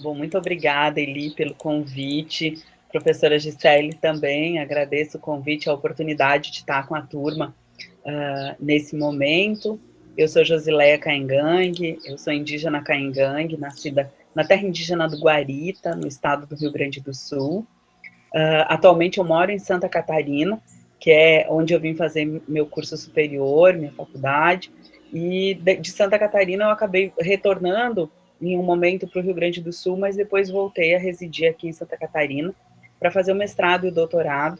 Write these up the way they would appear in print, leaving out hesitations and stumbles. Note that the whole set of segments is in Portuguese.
Bom, muito obrigada, Eli, pelo convite. Professora Gisele também, agradeço o convite, a oportunidade de estar com a turma nesse momento. Eu sou Josileia Caingangue, eu sou indígena Caingangue, nascida na terra indígena do Guarita, no estado do Rio Grande do Sul. Atualmente eu moro em Santa Catarina, que é onde eu vim fazer meu curso superior, minha faculdade, e de Santa Catarina eu acabei retornando em um momento para o Rio Grande do Sul, mas depois voltei a residir aqui em Santa Catarina para fazer o mestrado e o doutorado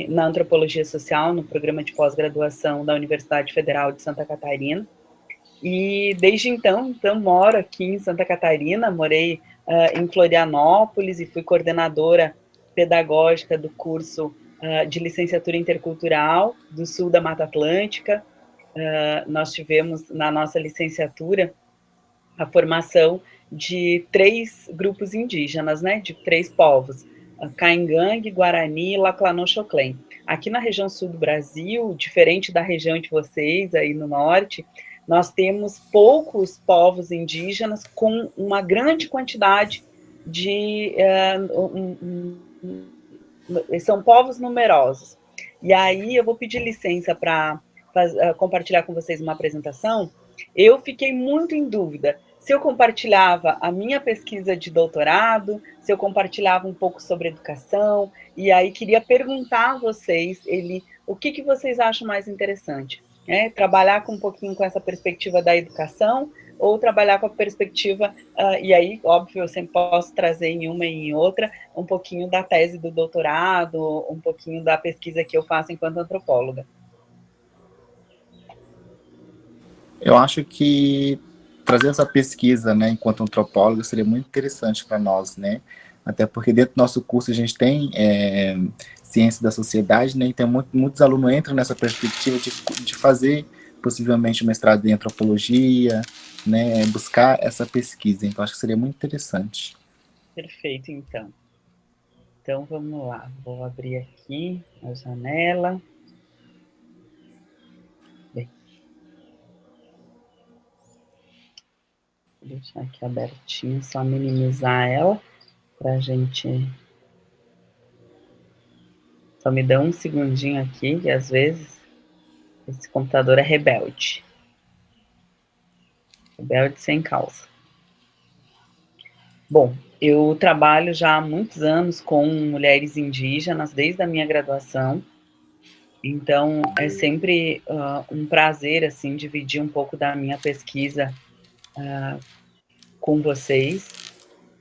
na antropologia social, no programa de pós-graduação da Universidade Federal de Santa Catarina. E desde então moro aqui em Santa Catarina, morei em Florianópolis e fui coordenadora pedagógica do curso de licenciatura intercultural do sul da Mata Atlântica. Nós tivemos na nossa licenciatura a formação de 3 grupos indígenas, né, de 3 povos, Caingangue, Guarani e Laclanô-Xoclen. Aqui na região sul do Brasil, diferente da região de vocês, aí no norte, nós temos poucos povos indígenas com uma grande quantidade de... são povos numerosos. E aí eu vou pedir licença para compartilhar com vocês uma apresentação. Eu fiquei muito em dúvida se eu compartilhava a minha pesquisa de doutorado, se eu compartilhava um pouco sobre educação, e aí queria perguntar a vocês, Eli, o que vocês acham mais interessante? Trabalhar com um pouquinho com essa perspectiva da educação, ou trabalhar com a perspectiva, e aí, óbvio, eu sempre posso trazer em uma e em outra, um pouquinho da tese do doutorado, um pouquinho da pesquisa que eu faço enquanto antropóloga. Eu acho que trazer essa pesquisa, né, enquanto antropólogo, seria muito interessante para nós, né? Até porque dentro do nosso curso a gente tem ciência da sociedade, né? Então muitos alunos entram nessa perspectiva de fazer possivelmente um mestrado em antropologia, né? Buscar essa pesquisa. Então acho que seria muito interessante. Perfeito, então. Então, vamos lá. Vou abrir aqui a janela. Bem, vou deixar aqui abertinho, só minimizar ela, para a gente... Só me dá um segundinho aqui, que às vezes esse computador é rebelde. Rebelde sem causa. Bom, eu trabalho já há muitos anos com mulheres indígenas, desde a minha graduação. Então, é sempre um prazer, assim, dividir um pouco da minha pesquisa com vocês.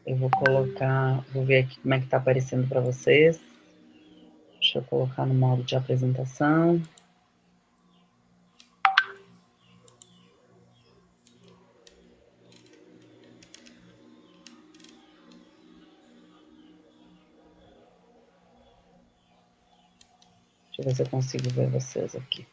Eu vou colocar, vou ver aqui como é que está aparecendo para vocês. Deixa eu colocar no modo de apresentação. Deixa eu ver se eu consigo ver vocês aqui.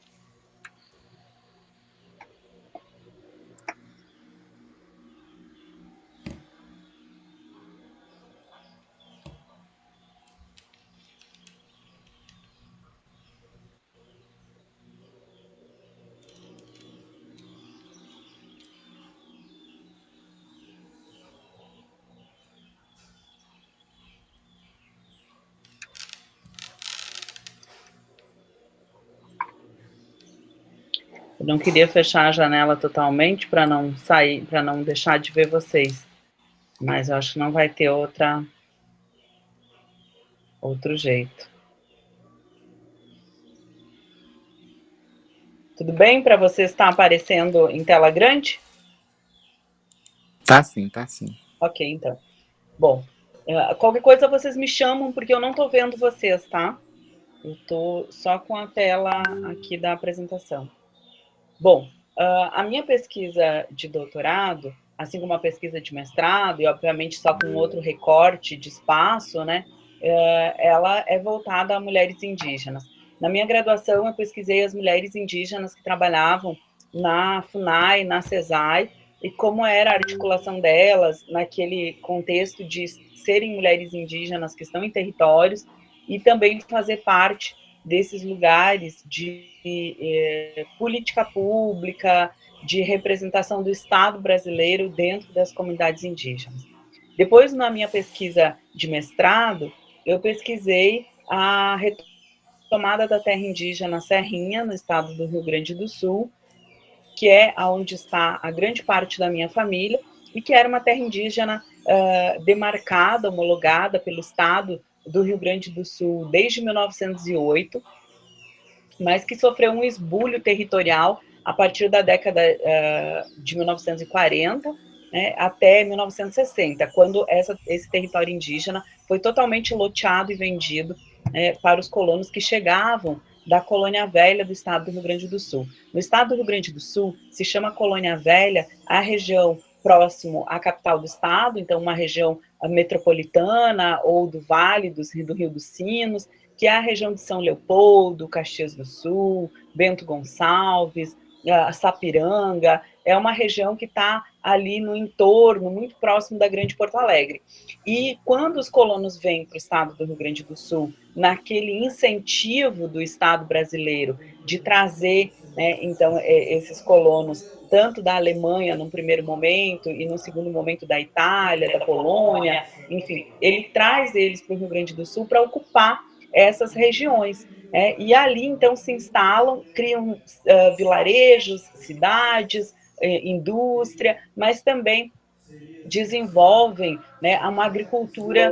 Eu não queria fechar a janela totalmente para não sair, para não deixar de ver vocês. Mas eu acho que não vai ter outro jeito. Tudo bem para você estar aparecendo em tela grande? Tá sim, tá sim. Ok, então. Bom, qualquer coisa vocês me chamam, porque eu não estou vendo vocês, tá? Eu estou só com a tela aqui da apresentação. Bom, a minha pesquisa de doutorado, assim como a pesquisa de mestrado, e obviamente só com outro recorte de espaço, né, ela é voltada a mulheres indígenas. Na minha graduação, eu pesquisei as mulheres indígenas que trabalhavam na FUNAI, na CESAI, e como era a articulação delas naquele contexto de serem mulheres indígenas que estão em territórios e também fazer parte desses lugares de política pública, de representação do Estado brasileiro dentro das comunidades indígenas. Depois, na minha pesquisa de mestrado, eu pesquisei a retomada da terra indígena Serrinha, no estado do Rio Grande do Sul, que é onde está a grande parte da minha família, e que era uma terra indígena demarcada, homologada pelo estado do Rio Grande do Sul desde 1908, mas que sofreu um esbulho territorial a partir da década de 1940, né, até 1960, quando esse território indígena foi totalmente loteado e vendido para os colonos que chegavam da Colônia Velha do estado do Rio Grande do Sul. No estado do Rio Grande do Sul, se chama Colônia Velha a região próximo à capital do estado, então uma região metropolitana ou do Vale do Rio dos Sinos, que é a região de São Leopoldo, Caxias do Sul, Bento Gonçalves, Sapiranga, é uma região que está ali no entorno, muito próximo da Grande Porto Alegre. E quando os colonos vêm para o estado do Rio Grande do Sul, naquele incentivo do Estado brasileiro de trazer, né, então, esses colonos, tanto da Alemanha num primeiro momento, e no segundo momento da Itália, da Polônia, enfim, ele traz eles para o Rio Grande do Sul para ocupar essas regiões. E ali, então, se instalam, criam vilarejos, cidades, indústria, mas também desenvolvem, né, uma agricultura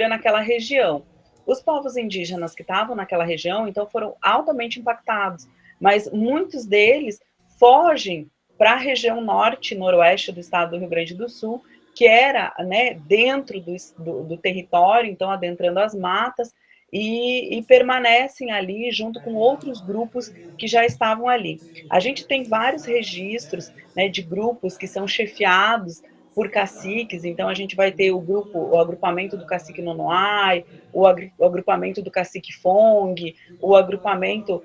naquela região. Os povos indígenas que estavam naquela região, então, foram altamente impactados, mas muitos deles fogem para a região norte e noroeste do estado do Rio Grande do Sul, que era, né, dentro do território, então adentrando as matas, e permanecem ali junto com outros grupos que já estavam ali. A gente tem vários registros, né, de grupos que são chefiados por caciques, então a gente vai ter o agrupamento do cacique Nonoai, o agrupamento do cacique Fong, o agrupamento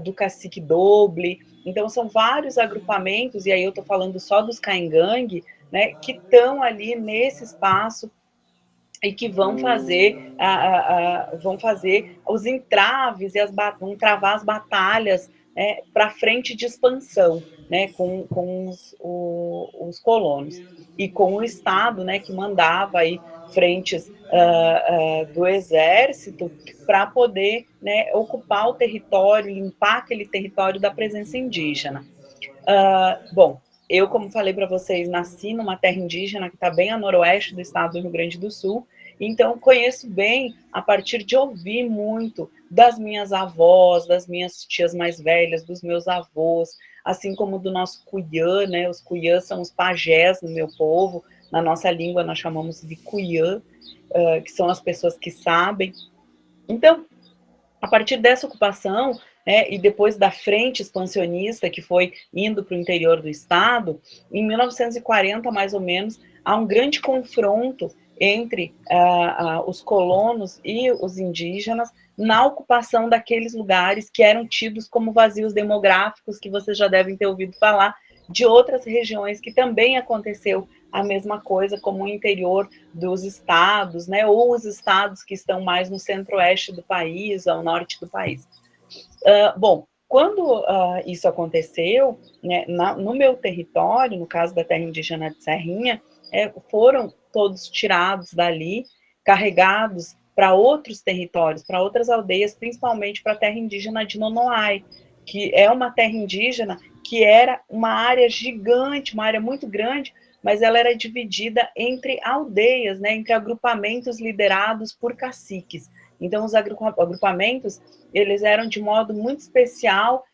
do cacique Doble. Então são vários agrupamentos, e aí eu estou falando só dos Caingangue, né, que estão ali nesse espaço e que vão fazer os entraves e vão travar as batalhas, né, para frente de expansão, né, com os colonos e com o Estado, né, que mandava aí frentes do exército para poder, né, ocupar o território, limpar aquele território da presença indígena. Bom, eu, como falei para vocês, nasci numa terra indígena que está bem a noroeste do estado do Rio Grande do Sul, então conheço bem a partir de ouvir muito das minhas avós, das minhas tias mais velhas, dos meus avós, assim como do nosso cuiã, né? Os cuiãs são os pajés no meu povo, na nossa língua nós chamamos de cuiã, que são as pessoas que sabem. Então, a partir dessa ocupação, e depois da frente expansionista, que foi indo para o interior do estado, em 1940, mais ou menos, há um grande confronto entre os colonos e os indígenas na ocupação daqueles lugares que eram tidos como vazios demográficos, que vocês já devem ter ouvido falar, de outras regiões que também aconteceu a mesma coisa, como o interior dos estados, né, ou os estados que estão mais no centro-oeste do país, ao norte do país. Bom, quando isso aconteceu, né, no meu território, no caso da terra indígena de Serrinha, foram todos tirados dali, carregados para outros territórios, para outras aldeias, principalmente para a terra indígena de Nonoai, que é uma terra indígena que era uma área gigante, uma área muito grande, mas ela era dividida entre aldeias, né, entre agrupamentos liderados por caciques. Então, os agrupamentos, eles eram de modo muito especial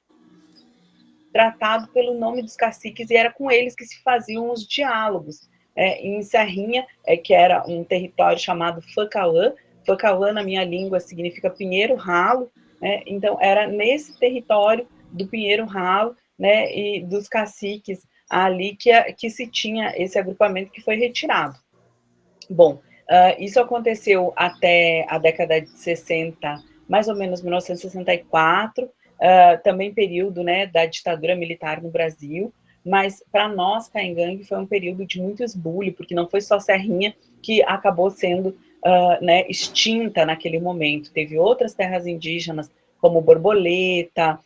tratado pelo nome dos caciques, e era com eles que se faziam os diálogos. Em Serrinha, que era um território chamado Facauã, Facauã na minha língua significa Pinheiro Ralo, né? Então era nesse território do Pinheiro Ralo, né, e dos caciques ali que se tinha esse agrupamento que foi retirado. Bom, isso aconteceu até a década de 60, mais ou menos 1964, também período, né, da ditadura militar no Brasil, mas para nós, Caingangue, foi um período de muito esbulho, porque não foi só Serrinha que acabou sendo né, extinta naquele momento. Teve outras terras indígenas como Borboleta,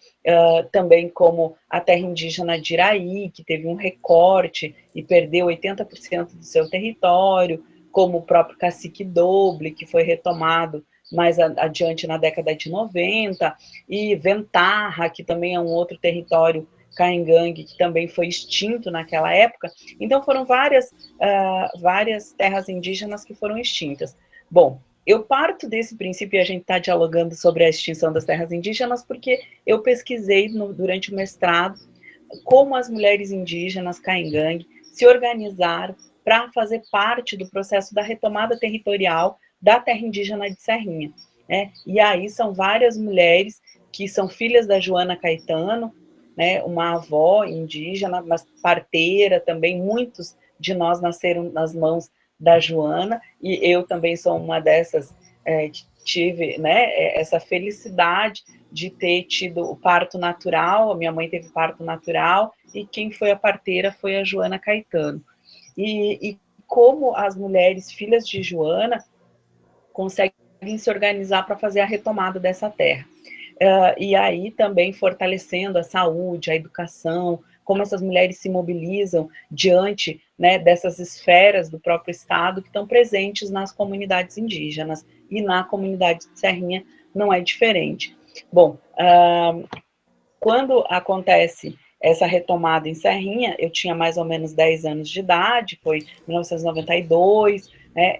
também como a terra indígena de Iraí, que teve um recorte e perdeu 80% do seu território, como o próprio Cacique Doble, que foi retomado mais adiante na década de 90, e Ventarra, que também é um outro território caingangue, que também foi extinto naquela época. Então, foram várias terras indígenas que foram extintas. Bom, eu parto desse princípio, e a gente está dialogando sobre a extinção das terras indígenas, porque eu pesquisei durante o mestrado como as mulheres indígenas caingangue se organizaram para fazer parte do processo da retomada territorial da terra indígena de Serrinha. Né? E aí são várias mulheres que são filhas da Joana Caetano, né, uma avó indígena, mas parteira também, muitos de nós nasceram nas mãos da Joana, e eu também sou uma dessas que tive, né, essa felicidade de ter tido o parto natural. A minha mãe teve parto natural, e quem foi a parteira foi a Joana Caetano. E como as mulheres filhas de Joana conseguem se organizar para fazer a retomada dessa terra. E aí também fortalecendo a saúde, a educação, como essas mulheres se mobilizam diante, né, dessas esferas do próprio Estado que estão presentes nas comunidades indígenas, e na comunidade de Serrinha não é diferente. Bom, quando acontece essa retomada em Serrinha, eu tinha mais ou menos 10 anos de idade, foi em 1992, né,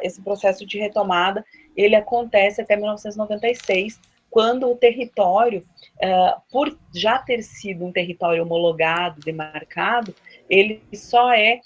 esse processo de retomada, ele acontece até 1996, quando o território, por já ter sido um território homologado, demarcado, ele só é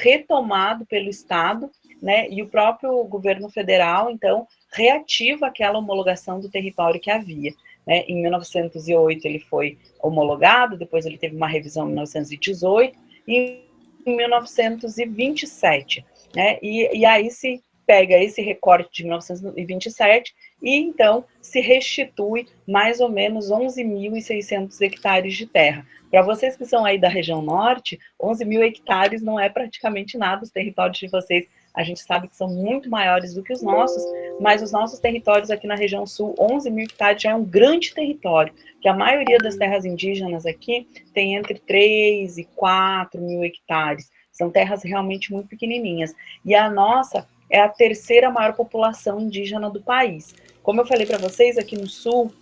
retomado pelo Estado, né, e o próprio governo federal, então, reativa aquela homologação do território que havia. Né? Em 1908 ele foi homologado, depois ele teve uma revisão em 1918, e em 1927, né? E aí se pega esse recorte de 1927 e então se restitui mais ou menos 11.600 hectares de terra. Para vocês que são aí da região norte, 11 mil hectares não é praticamente nada. Os territórios de vocês, a gente sabe que são muito maiores do que os nossos, mas os nossos territórios aqui na região sul, 11 mil hectares já é um grande território, que a maioria das terras indígenas aqui tem entre 3 e 4 mil hectares. São terras realmente muito pequenininhas. E a nossa é a terceira maior população indígena do país. Como eu falei para vocês, aqui no sul,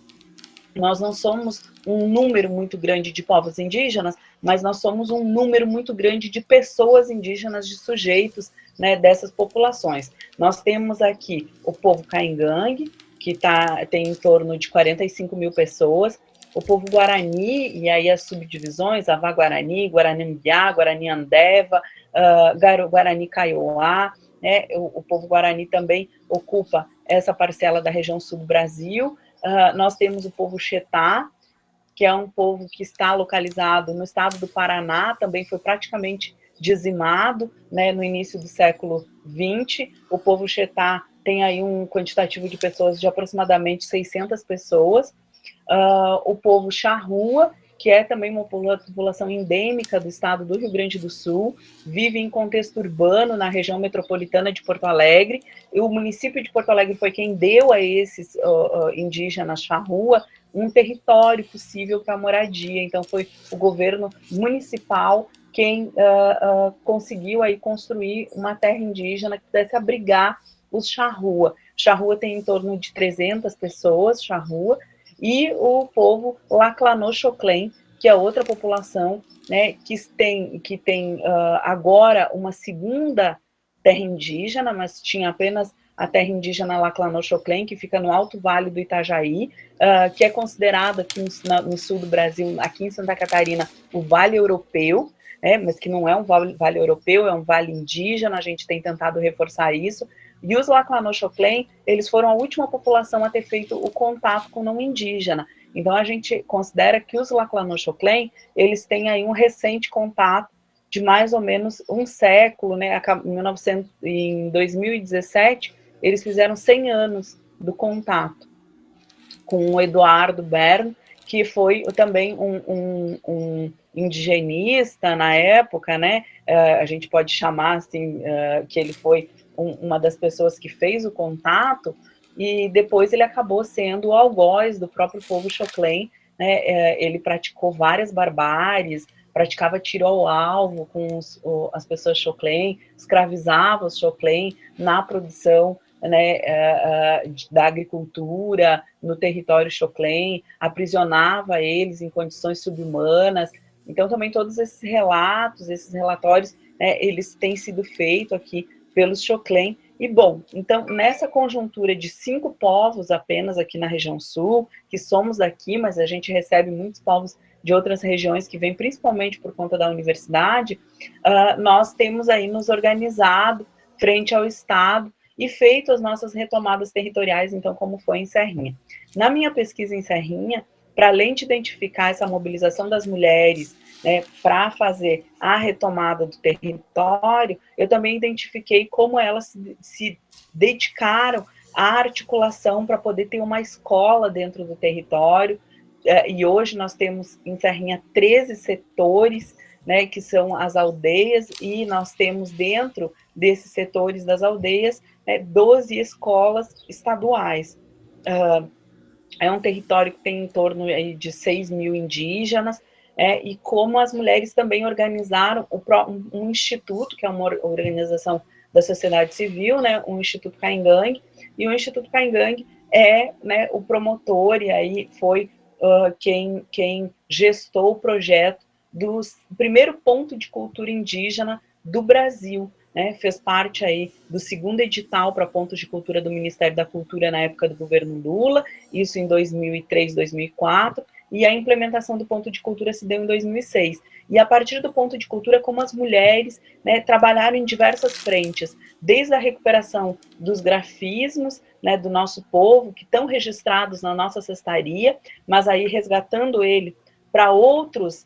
nós não somos um número muito grande de povos indígenas, mas nós somos um número muito grande de pessoas indígenas, de sujeitos, né, dessas populações. Nós temos aqui o povo caingangue, que tem em torno de 45 mil pessoas, o povo Guarani, e aí as subdivisões, Avá Guarani, Guarani Mbiá, Guarani Andeva, Guarani Kaiowá, né, o povo Guarani também ocupa essa parcela da região sul do Brasil. Nós temos o povo Xetá, que é um povo que está localizado no estado do Paraná, também foi praticamente dizimado, né, no início do século XX. O povo Xetá tem aí um quantitativo de pessoas de aproximadamente 600 pessoas. O povo Charrua, que é também uma população endêmica do estado do Rio Grande do Sul, vive em contexto urbano na região metropolitana de Porto Alegre, e o município de Porto Alegre foi quem deu a esses indígenas Charrua um território possível para moradia. Então foi o governo municipal quem conseguiu aí construir uma terra indígena que pudesse abrigar os Charrua. Charrua tem em torno de 300 pessoas, Charrua, e o povo Laclanô-Choclen, que é outra população, né, que tem agora uma segunda terra indígena, mas tinha apenas a terra indígena Laclanô-Choclen, que fica no Alto Vale do Itajaí, que é considerado aqui no sul do Brasil, aqui em Santa Catarina, o Vale Europeu, mas que não é um vale europeu, é um vale indígena. A gente tem tentado reforçar isso. E os Laclanô-Choclen, eles foram a última população a ter feito o contato com o não indígena. Então, a gente considera que os Laclanô-Choclen, eles têm aí um recente contato de mais ou menos um século, né? Em 2017, eles fizeram 100 anos do contato com o Eduardo Bern, que foi também um indigenista na época, né? A gente pode chamar assim, que ele foi uma das pessoas que fez o contato, e depois ele acabou sendo o algoz do próprio povo Xoclen, né? Ele praticou várias barbáries, praticava tiro ao alvo com as pessoas Xoclen, escravizava os Xoclen na produção, né, da agricultura no território Xoclen, aprisionava eles em condições subhumanas. Então, também todos esses relatos, esses relatórios, né, eles têm sido feitos aqui pelos Xoclen. E, bom, então, nessa conjuntura de 5 povos apenas aqui na região sul, que somos daqui, mas a gente recebe muitos povos de outras regiões que vêm principalmente por conta da universidade, nós temos aí nos organizado frente ao Estado e feito as nossas retomadas territoriais, então, como foi em Serrinha. Na minha pesquisa em Serrinha, para além de identificar essa mobilização das mulheres, né, para fazer a retomada do território, eu também identifiquei como elas se dedicaram à articulação para poder ter uma escola dentro do território, e hoje nós temos em Serrinha 13 setores, né, que são as aldeias, e nós temos dentro desses setores das aldeias, 12 escolas estaduais. É um território que tem em torno de 6 mil indígenas, e como as mulheres também organizaram um instituto, que é uma organização da sociedade civil, né, um Instituto Caingangue, e o Instituto Caingangue é, né, o promotor, e aí foi quem gestou o projeto do primeiro ponto de cultura indígena do Brasil, né, fez parte aí do segundo edital para pontos de cultura do Ministério da Cultura na época do governo Lula, isso em 2003, 2004, e a implementação do ponto de cultura se deu em 2006. E a partir do ponto de cultura, como as mulheres, né, trabalharam em diversas frentes, desde a recuperação dos grafismos, né, do nosso povo, que estão registrados na nossa cestaria, mas aí resgatando ele para outros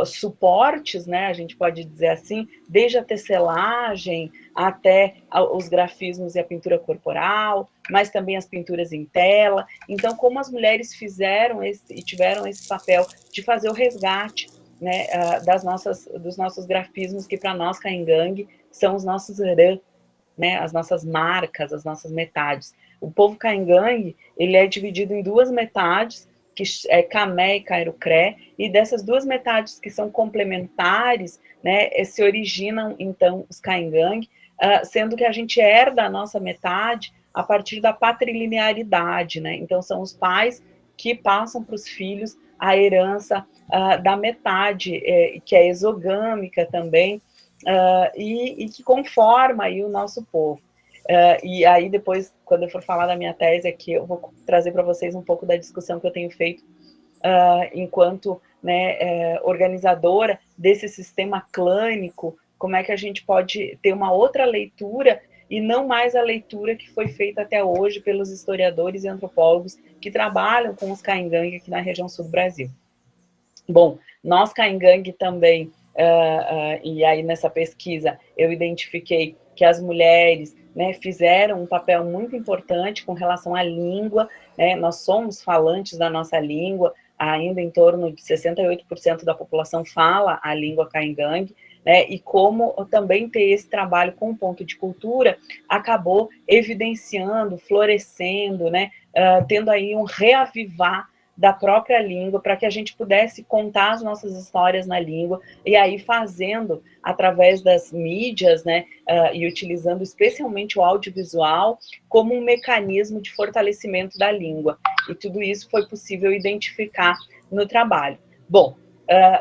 suportes, né, a gente pode dizer assim, desde a tecelagem até os grafismos e a pintura corporal, mas também as pinturas em tela. Então, como as mulheres fizeram e tiveram esse papel de fazer o resgate, né, dos nossos grafismos, que para nós, Caingangue, são os nossos rã, né, as nossas marcas, as nossas metades. O povo Caingangue, ele é dividido em 2 metades, que é Camé e Cairucré, e dessas 2 metades que são complementares, né, se originam, então, os Caingangue, sendo que a gente herda a nossa metade a partir da patrilinearidade, né, então são os pais que passam para os filhos a herança da metade, que é exogâmica também, e que conforma aí o nosso povo. E aí depois, quando eu for falar da minha tese aqui, eu vou trazer para vocês um pouco da discussão que eu tenho feito enquanto, né, organizadora desse sistema clânico, como é que a gente pode ter uma outra leitura e não mais a leitura que foi feita até hoje pelos historiadores e antropólogos que trabalham com os Caingangue aqui na região sul do Brasil. Bom, nós Caingangue também, e aí nessa pesquisa eu identifiquei que as mulheres, né, fizeram um papel muito importante com relação à língua, né, nós somos falantes da nossa língua, ainda em torno de 68% da população fala a língua Caingangue, né, e como também ter esse trabalho com o ponto de cultura acabou evidenciando, florescendo, né, tendo aí um reavivar da própria língua, para que a gente pudesse contar as nossas histórias na língua, e aí fazendo, através das mídias, né, e utilizando especialmente o audiovisual, como um mecanismo de fortalecimento da língua. E tudo isso foi possível identificar no trabalho. Bom,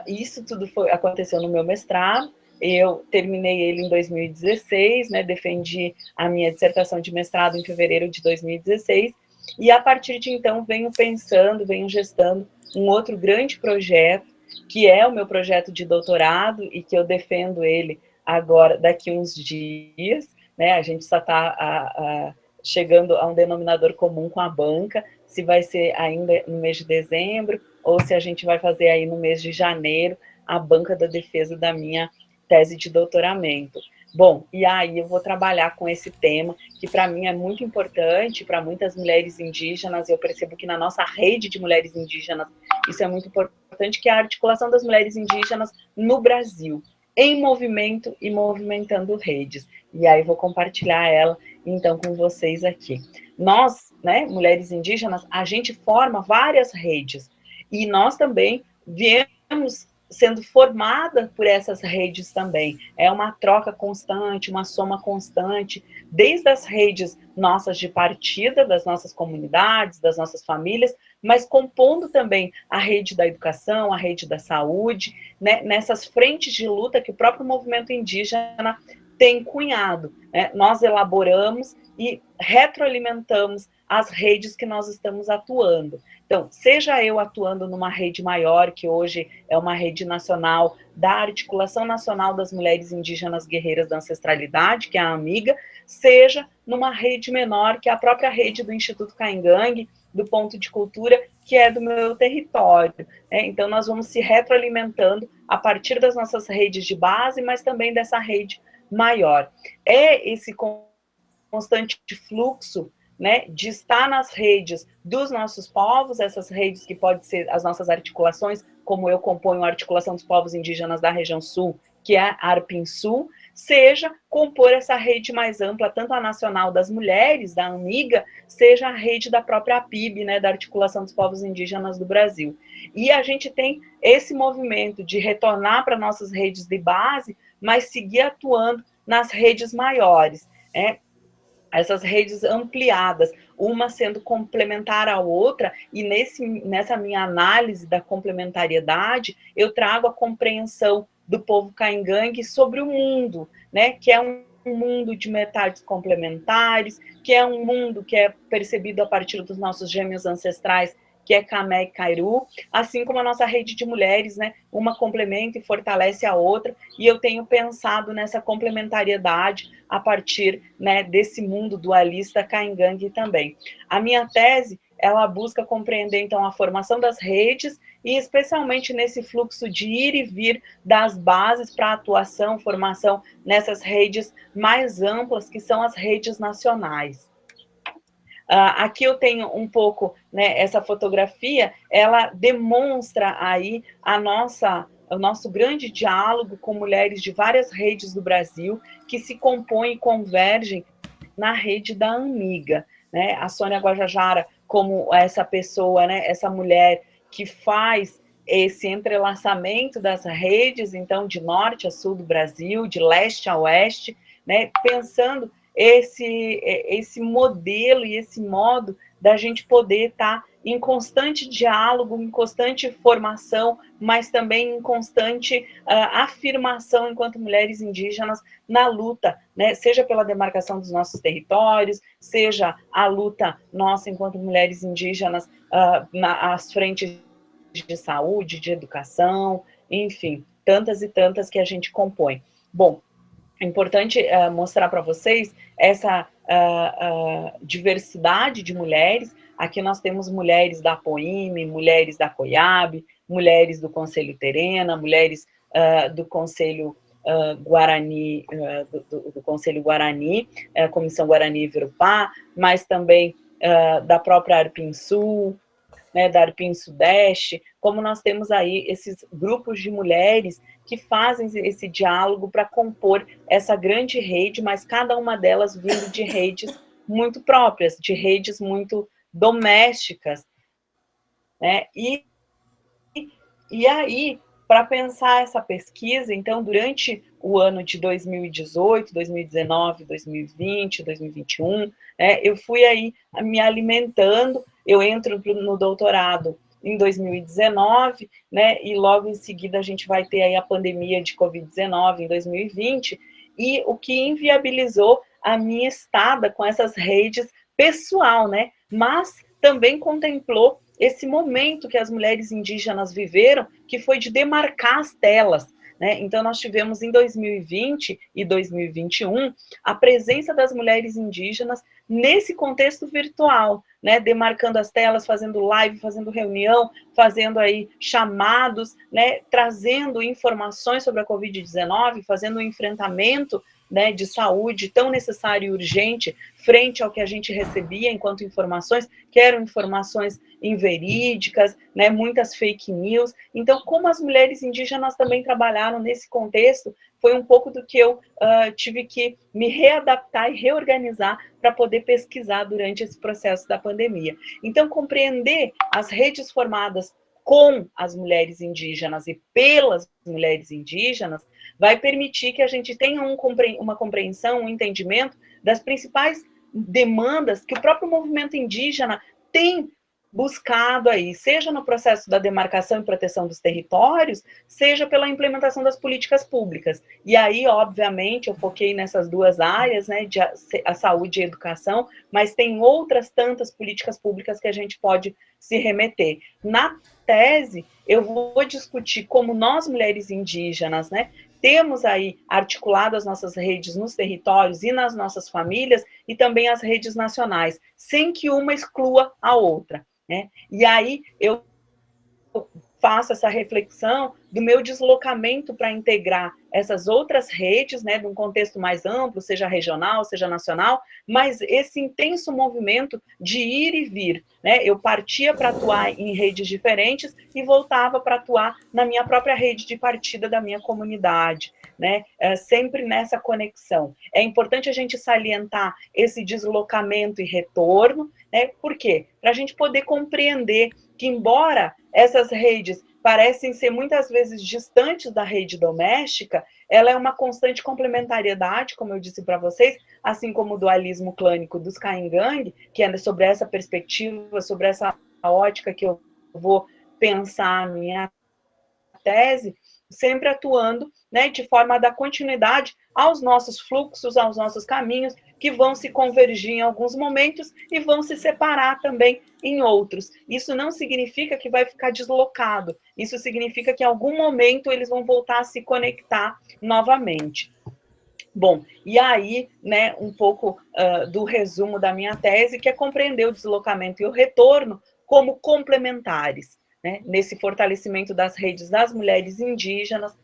isso tudo aconteceu no meu mestrado, eu terminei ele em 2016, né, defendi a minha dissertação de mestrado em fevereiro de 2016, e a partir de então venho pensando, venho gestando um outro grande projeto, que é o meu projeto de doutorado e que eu defendo ele agora daqui uns dias, né? A gente só está chegando a um denominador comum com a banca, se vai ser ainda no mês de dezembro ou se a gente vai fazer aí no mês de janeiro a banca da defesa da minha tese de doutoramento. Bom, e aí eu vou trabalhar com esse tema, que para mim é muito importante, para muitas mulheres indígenas, eu percebo que na nossa rede de mulheres indígenas isso é muito importante, que é a articulação das mulheres indígenas no Brasil. em movimento e movimentando redes. E aí vou compartilhar ela, então, com vocês aqui. Nós, né, mulheres indígenas, a gente forma várias redes. E nós também viemos sendo formada por essas redes também. É uma troca constante, uma soma constante, desde as redes nossas de partida, das nossas comunidades, das nossas famílias, mas compondo também a rede da educação, a rede da saúde, né, nessas frentes de luta que o próprio movimento indígena tem cunhado. Né? Nós elaboramos e retroalimentamos as redes que nós estamos atuando. Então, seja eu atuando numa rede maior, que hoje é uma rede nacional da Articulação Nacional das Mulheres Indígenas Guerreiras da Ancestralidade, que é a AMIGA, seja numa rede menor, que é a própria rede do Instituto Caingangue, do Ponto de Cultura, que é do meu território. Então, nós vamos se retroalimentando a partir das nossas redes de base, mas também dessa rede maior. É esse constante fluxo, né, de estar nas redes dos nossos povos, essas redes que podem ser as nossas articulações, como eu componho a Articulação dos Povos Indígenas da Região Sul, que é a ARPINSUL, seja compor essa rede mais ampla, tanto a nacional das mulheres, da AMIGA, seja a rede da própria APIB, né, da Articulação dos Povos Indígenas do Brasil. E a gente tem esse movimento de retornar para nossas redes de base, mas seguir atuando nas redes maiores, né? Essas redes ampliadas, uma sendo complementar à outra, e nessa minha análise da complementariedade, eu trago a compreensão do povo caingangue sobre o mundo, né, que é um mundo de metades complementares, que é um mundo que é percebido a partir dos nossos gêmeos ancestrais, que é Camé e Cairu, assim como a nossa rede de mulheres, né, uma complementa e fortalece a outra, e eu tenho pensado nessa complementariedade a partir, né, desse mundo dualista caingangue também. A minha tese, ela busca compreender, então, a formação das redes e especialmente nesse fluxo de ir e vir das bases para atuação, formação nessas redes mais amplas, que são as redes nacionais. Aqui eu tenho um pouco, né, essa fotografia, ela demonstra aí o nosso grande diálogo com mulheres de várias redes do Brasil, que se compõem e convergem na rede da Amiga. Né? A Sônia Guajajara, como essa pessoa, né, essa mulher que faz esse entrelaçamento das redes, então, de norte a sul do Brasil, de leste a oeste, né, pensando esse modelo e esse modo da gente poder estar em constante diálogo, em constante formação, mas também em constante afirmação enquanto mulheres indígenas na luta, né? Seja pela demarcação dos nossos territórios, seja a luta nossa enquanto mulheres indígenas nas frentes de saúde, de educação, enfim, tantas e tantas que a gente compõe. Bom, é importante mostrar para vocês essa diversidade de mulheres. Aqui nós temos mulheres da Apoime, mulheres da COIAB, mulheres do Conselho Terena, mulheres do Conselho Guarani, do Conselho Guarani, Comissão Guarani Virupá, mas também da própria Arpinsul, né, da Arpim Sudeste, como nós temos aí esses grupos de mulheres que fazem esse diálogo para compor essa grande rede, mas cada uma delas vindo de redes muito próprias, de redes muito domésticas, né? E aí, para pensar essa pesquisa, então, durante o ano de 2018, 2019, 2020, 2021, eu fui aí me alimentando, eu entro no doutorado em 2019, né, e logo em seguida a gente vai ter aí a pandemia de Covid-19 em 2020, e o que inviabilizou a minha estada com essas redes pessoal, né, mas também contemplou esse momento que as mulheres indígenas viveram, que foi de demarcar as telas. Né? Então, nós tivemos em 2020 e 2021 a presença das mulheres indígenas nesse contexto virtual, né? Demarcando as telas, fazendo live, fazendo reunião, fazendo aí chamados, né? Trazendo informações sobre a Covid-19, fazendo o enfrentamento né, de saúde tão necessário e urgente frente ao que a gente recebia enquanto informações, que eram informações inverídicas, né, muitas fake news. Então, como as mulheres indígenas também trabalharam nesse contexto, foi um pouco do que eu tive que me readaptar e reorganizar para poder pesquisar durante esse processo da pandemia. Então, compreender as redes formadas com as mulheres indígenas e pelas mulheres indígenas vai permitir que a gente tenha uma compreensão, um entendimento das principais demandas que o próprio movimento indígena tem buscado aí, seja no processo da demarcação e proteção dos territórios, seja pela implementação das políticas públicas. E aí, obviamente, eu foquei nessas duas áreas, né, a saúde e a educação, mas tem outras tantas políticas públicas que a gente pode se remeter. Na tese, eu vou discutir como nós, mulheres indígenas, né, temos aí articulado as nossas redes nos territórios e nas nossas famílias, e também as redes nacionais, sem que uma exclua a outra, né? E aí eu faço essa reflexão do meu deslocamento para integrar essas outras redes, né, num contexto mais amplo, seja regional, seja nacional, mas esse intenso movimento de ir e vir, né, eu partia para atuar em redes diferentes e voltava para atuar na minha própria rede de partida da minha comunidade, né, sempre nessa conexão. É importante a gente salientar esse deslocamento e retorno, né, por quê? Para a gente poder compreender que, embora essas redes parecem ser muitas vezes distantes da rede doméstica, ela é uma constante complementariedade, como eu disse para vocês, assim como o dualismo clânico dos Caingangue, que é sobre essa perspectiva, sobre essa ótica que eu vou pensar a minha tese, sempre atuando, né, de forma a dar continuidade aos nossos fluxos, aos nossos caminhos, que vão se convergir em alguns momentos e vão se separar também em outros. Isso não significa que vai ficar deslocado, isso significa que em algum momento eles vão voltar a se conectar novamente. Bom, e aí, né, um pouco do resumo da minha tese, que é compreender o deslocamento e o retorno como complementares, né, nesse fortalecimento das redes das mulheres indígenas,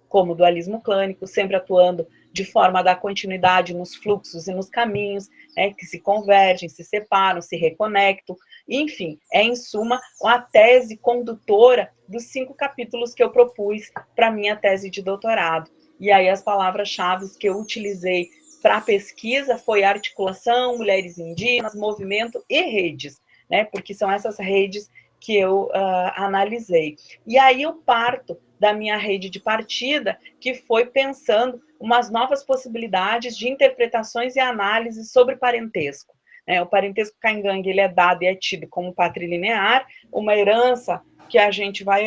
como dualismo clânico, sempre atuando de forma a dar continuidade nos fluxos e nos caminhos, né, que se convergem, se separam, se reconectam, enfim, é em suma a tese condutora dos 5 capítulos que eu propus para a minha tese de doutorado. E aí as palavras-chave que eu utilizei para a pesquisa foi articulação, mulheres indígenas, movimento e redes, né, porque são essas redes que eu analisei. E aí eu parto da minha rede de partida, que foi pensando umas novas possibilidades de interpretações e análises sobre parentesco. O parentesco Caingangue, ele é dado e é tido como patrilinear, uma herança que a gente vai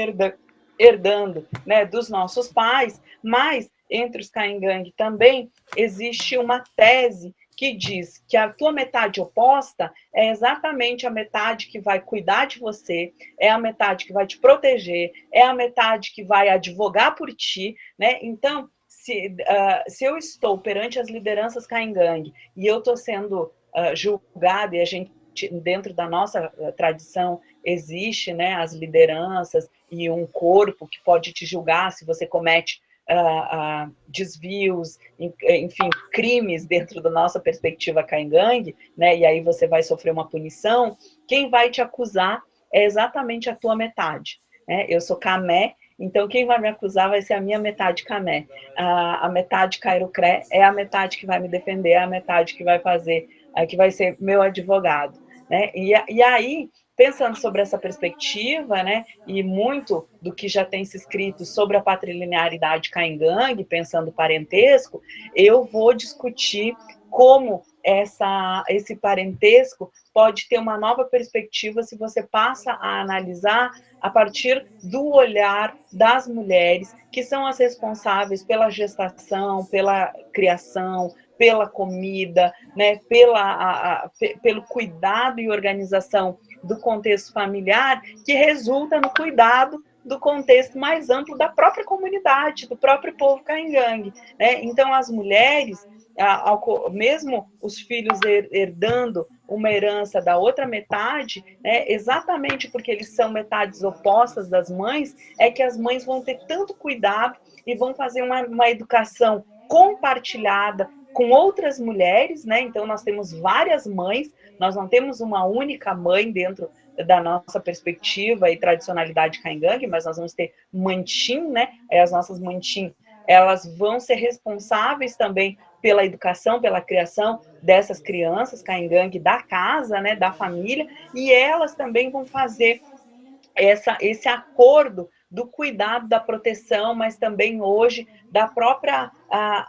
herdando, né, dos nossos pais, mas entre os Caingangue também existe uma tese que diz que a tua metade oposta é exatamente a metade que vai cuidar de você, é a metade que vai te proteger, é a metade que vai advogar por ti, né? Então, se eu estou perante as lideranças Caingangue e eu estou sendo julgada, e a gente, dentro da nossa tradição, existe, né, as lideranças e um corpo que pode te julgar se você comete desvios, enfim, crimes dentro da nossa perspectiva Caingangue, né, e aí você vai sofrer uma punição, quem vai te acusar é exatamente a tua metade, né? Eu sou Camé, então quem vai me acusar vai ser a minha metade Camé, a metade Cairocré é a metade que vai me defender, é a metade que vai fazer, que vai ser meu advogado, né? E aí, pensando sobre essa perspectiva, né, e muito do que já tem se escrito sobre a patrilinearidade Caingangue, pensando parentesco, eu vou discutir como esse parentesco pode ter uma nova perspectiva se você passa a analisar a partir do olhar das mulheres, que são as responsáveis pela gestação, pela criação, pela comida, né, pelo cuidado e organização do contexto familiar, que resulta no cuidado do contexto mais amplo da própria comunidade, do próprio povo Caingangue, né? Então, as mulheres, mesmo os filhos herdando uma herança da outra metade, né, exatamente porque eles são metades opostas das mães, é que as mães vão ter tanto cuidado e vão fazer uma educação compartilhada com outras mulheres, né? Então, nós temos várias mães, nós não temos uma única mãe dentro da nossa perspectiva e tradicionalidade caingangue, mas nós vamos ter mantim, né? As nossas mantim, elas vão ser responsáveis também pela educação, pela criação dessas crianças caingangue da casa, né? Da família, e elas também vão fazer esse acordo do cuidado, da proteção, mas também hoje da própria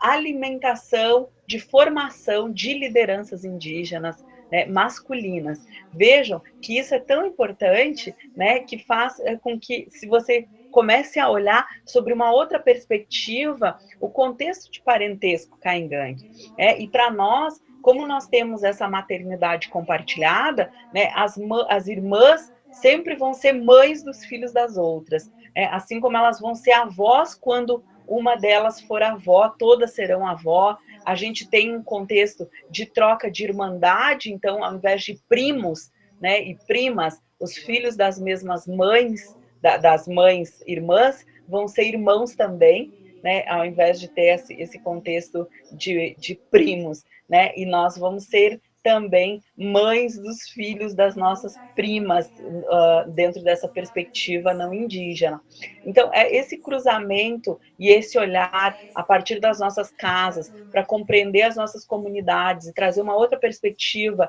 alimentação, de formação de lideranças indígenas, né, masculinas. Vejam que isso é tão importante, né, que faz com que, se você comece a olhar sobre uma outra perspectiva, o contexto de parentesco caingangue. E para nós, como nós temos essa maternidade compartilhada, né, as irmãs sempre vão ser mães dos filhos das outras, assim como elas vão ser avós quando uma delas for avó, todas serão avó. A gente tem um contexto de troca de irmandade, então, ao invés de primos, né, e primas, os filhos das mesmas mães, das mães irmãs, vão ser irmãos também, né, ao invés de ter esse contexto de primos, né, e nós vamos ser também mães dos filhos das nossas primas, dentro dessa perspectiva não indígena. Então, esse cruzamento e esse olhar a partir das nossas casas, para compreender as nossas comunidades e trazer uma outra perspectiva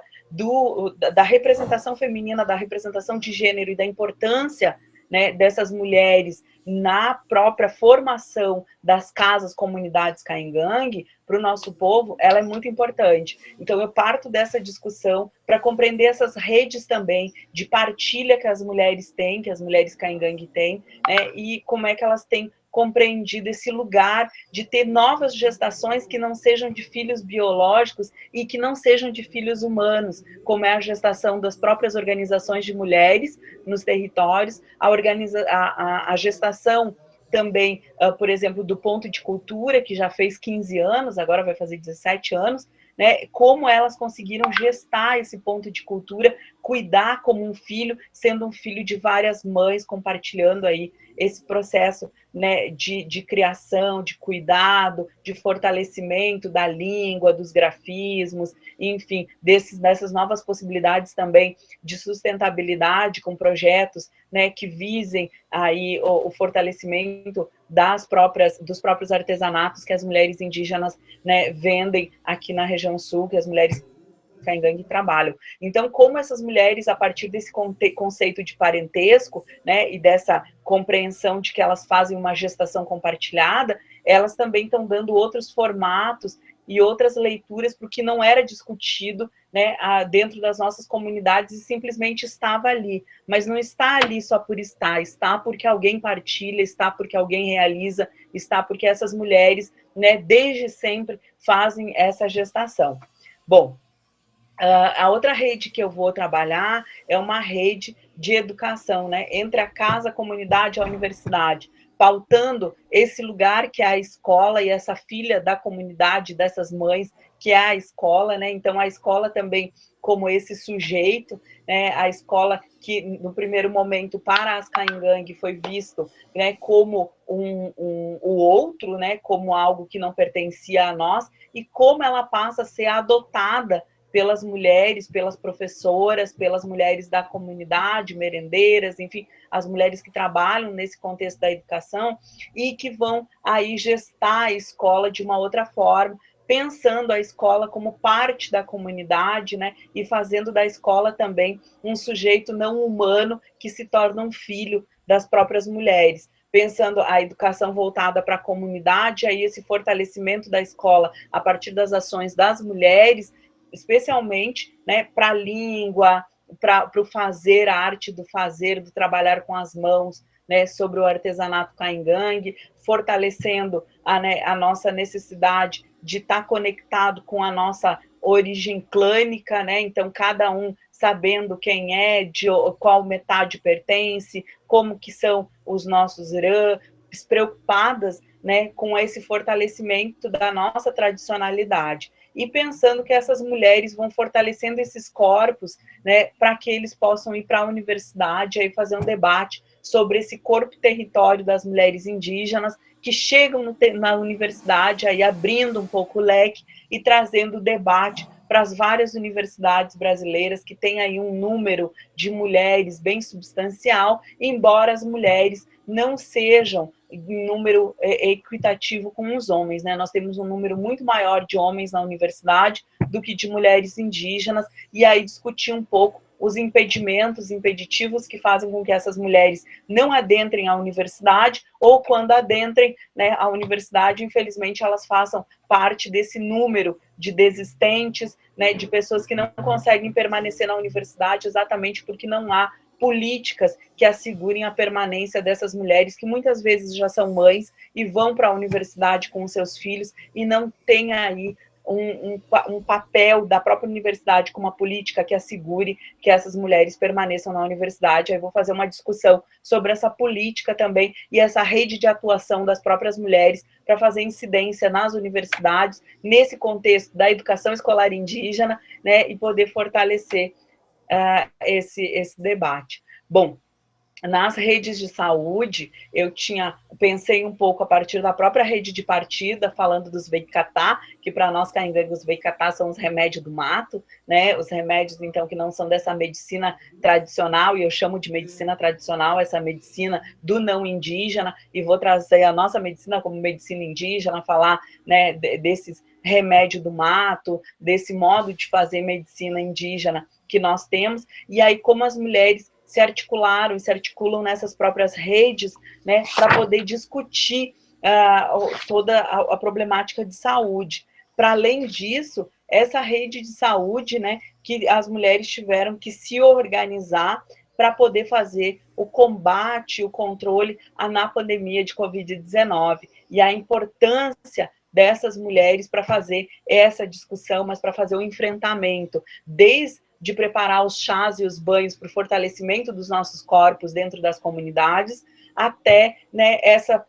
da representação feminina, da representação de gênero e da importância, né, dessas mulheres na própria formação das casas, comunidades caingangue, para o nosso povo, ela é muito importante. Então, eu parto dessa discussão para compreender essas redes também de partilha que as mulheres têm, que as mulheres caingangue têm, né, e como é que elas têm compreendido esse lugar de ter novas gestações que não sejam de filhos biológicos e que não sejam de filhos humanos, como é a gestação das próprias organizações de mulheres nos territórios, a gestação também, por exemplo, do Ponto de Cultura, que já fez 15 anos, agora vai fazer 17 anos, né, como elas conseguiram gestar esse ponto de cultura, cuidar como um filho, sendo um filho de várias mães, compartilhando aí esse processo, né, de criação, de cuidado, de fortalecimento da língua, dos grafismos, enfim, dessas novas possibilidades também de sustentabilidade com projetos, né, que visem aí o fortalecimento dos próprios artesanatos que as mulheres indígenas, né, vendem aqui na região sul, que as mulheres caingangue trabalham. Então, como essas mulheres, a partir desse conceito de parentesco, né, e dessa compreensão de que elas fazem uma gestação compartilhada, elas também estão dando outros formatos e outras leituras para o que não era discutido, né, dentro das nossas comunidades e simplesmente estava ali. Mas não está ali só por estar, está porque alguém partilha, está porque alguém realiza, está porque essas mulheres, né, desde sempre fazem essa gestação. Bom, a outra rede que eu vou trabalhar é uma rede de educação, né, entre a casa, a comunidade e a universidade, pautando esse lugar que é a escola e essa filha da comunidade, dessas mães, que é a escola, né, então a escola também como esse sujeito, né, a escola que no primeiro momento para as caingangue foi visto, né, como o outro, né, como algo que não pertencia a nós, e como ela passa a ser adotada pelas mulheres, pelas professoras, pelas mulheres da comunidade, merendeiras, enfim, as mulheres que trabalham nesse contexto da educação e que vão aí gestar a escola de uma outra forma, pensando a escola como parte da comunidade, né, e fazendo da escola também um sujeito não humano que se torna um filho das próprias mulheres, pensando a educação voltada para a comunidade, aí esse fortalecimento da escola a partir das ações das mulheres, especialmente, né, para a língua, para o fazer, a arte do fazer, do trabalhar com as mãos, né, sobre o artesanato caingangue, fortalecendo a nossa necessidade de estar conectado com a nossa origem clânica, né, então cada um sabendo quem é, de qual metade pertence, como que são os nossos irãs, preocupadas, né, com esse fortalecimento da nossa tradicionalidade. E pensando que essas mulheres vão fortalecendo esses corpos, né, para que eles possam ir para a universidade e fazer um debate sobre esse corpo-território das mulheres indígenas que chegam na universidade, aí abrindo um pouco o leque e trazendo o debate para as várias universidades brasileiras, que tem aí um número de mulheres bem substancial, embora as mulheres não sejam em número equitativo com os homens, né? Nós temos um número muito maior de homens na universidade do que de mulheres indígenas, e aí discutir um pouco os impedimentos, impeditivos que fazem com que essas mulheres não adentrem a universidade, ou quando adentrem, né, a universidade, infelizmente, elas façam parte desse número de desistentes, né, de pessoas que não conseguem permanecer na universidade exatamente porque não há políticas que assegurem a permanência dessas mulheres que muitas vezes já são mães e vão para a universidade com os seus filhos e não têm aí um papel da própria universidade com uma política que assegure que essas mulheres permaneçam na universidade. Aí vou fazer uma discussão sobre essa política também e essa rede de atuação das próprias mulheres para fazer incidência nas universidades, nesse contexto da educação escolar indígena, né, e poder fortalecer esse debate. Bom, nas redes de saúde, eu pensei um pouco a partir da própria rede de partida, falando dos veicatá, que para nós caingangues, os veicatá são os remédios do mato, né? Os remédios, então, que não são dessa medicina tradicional, e eu chamo de medicina tradicional, essa medicina do não indígena, e vou trazer a nossa medicina como medicina indígena, falar, né, desses remédios do mato, desse modo de fazer medicina indígena que nós temos, e aí como as mulheres se articularam e se articulam nessas próprias redes, né, para poder discutir toda a problemática de saúde. Para além disso, essa rede de saúde, né, que as mulheres tiveram que se organizar para poder fazer o combate, o controle na pandemia de Covid-19, e a importância dessas mulheres para fazer essa discussão, mas para fazer o enfrentamento, desde de preparar os chás e os banhos para o fortalecimento dos nossos corpos dentro das comunidades, até, né, essa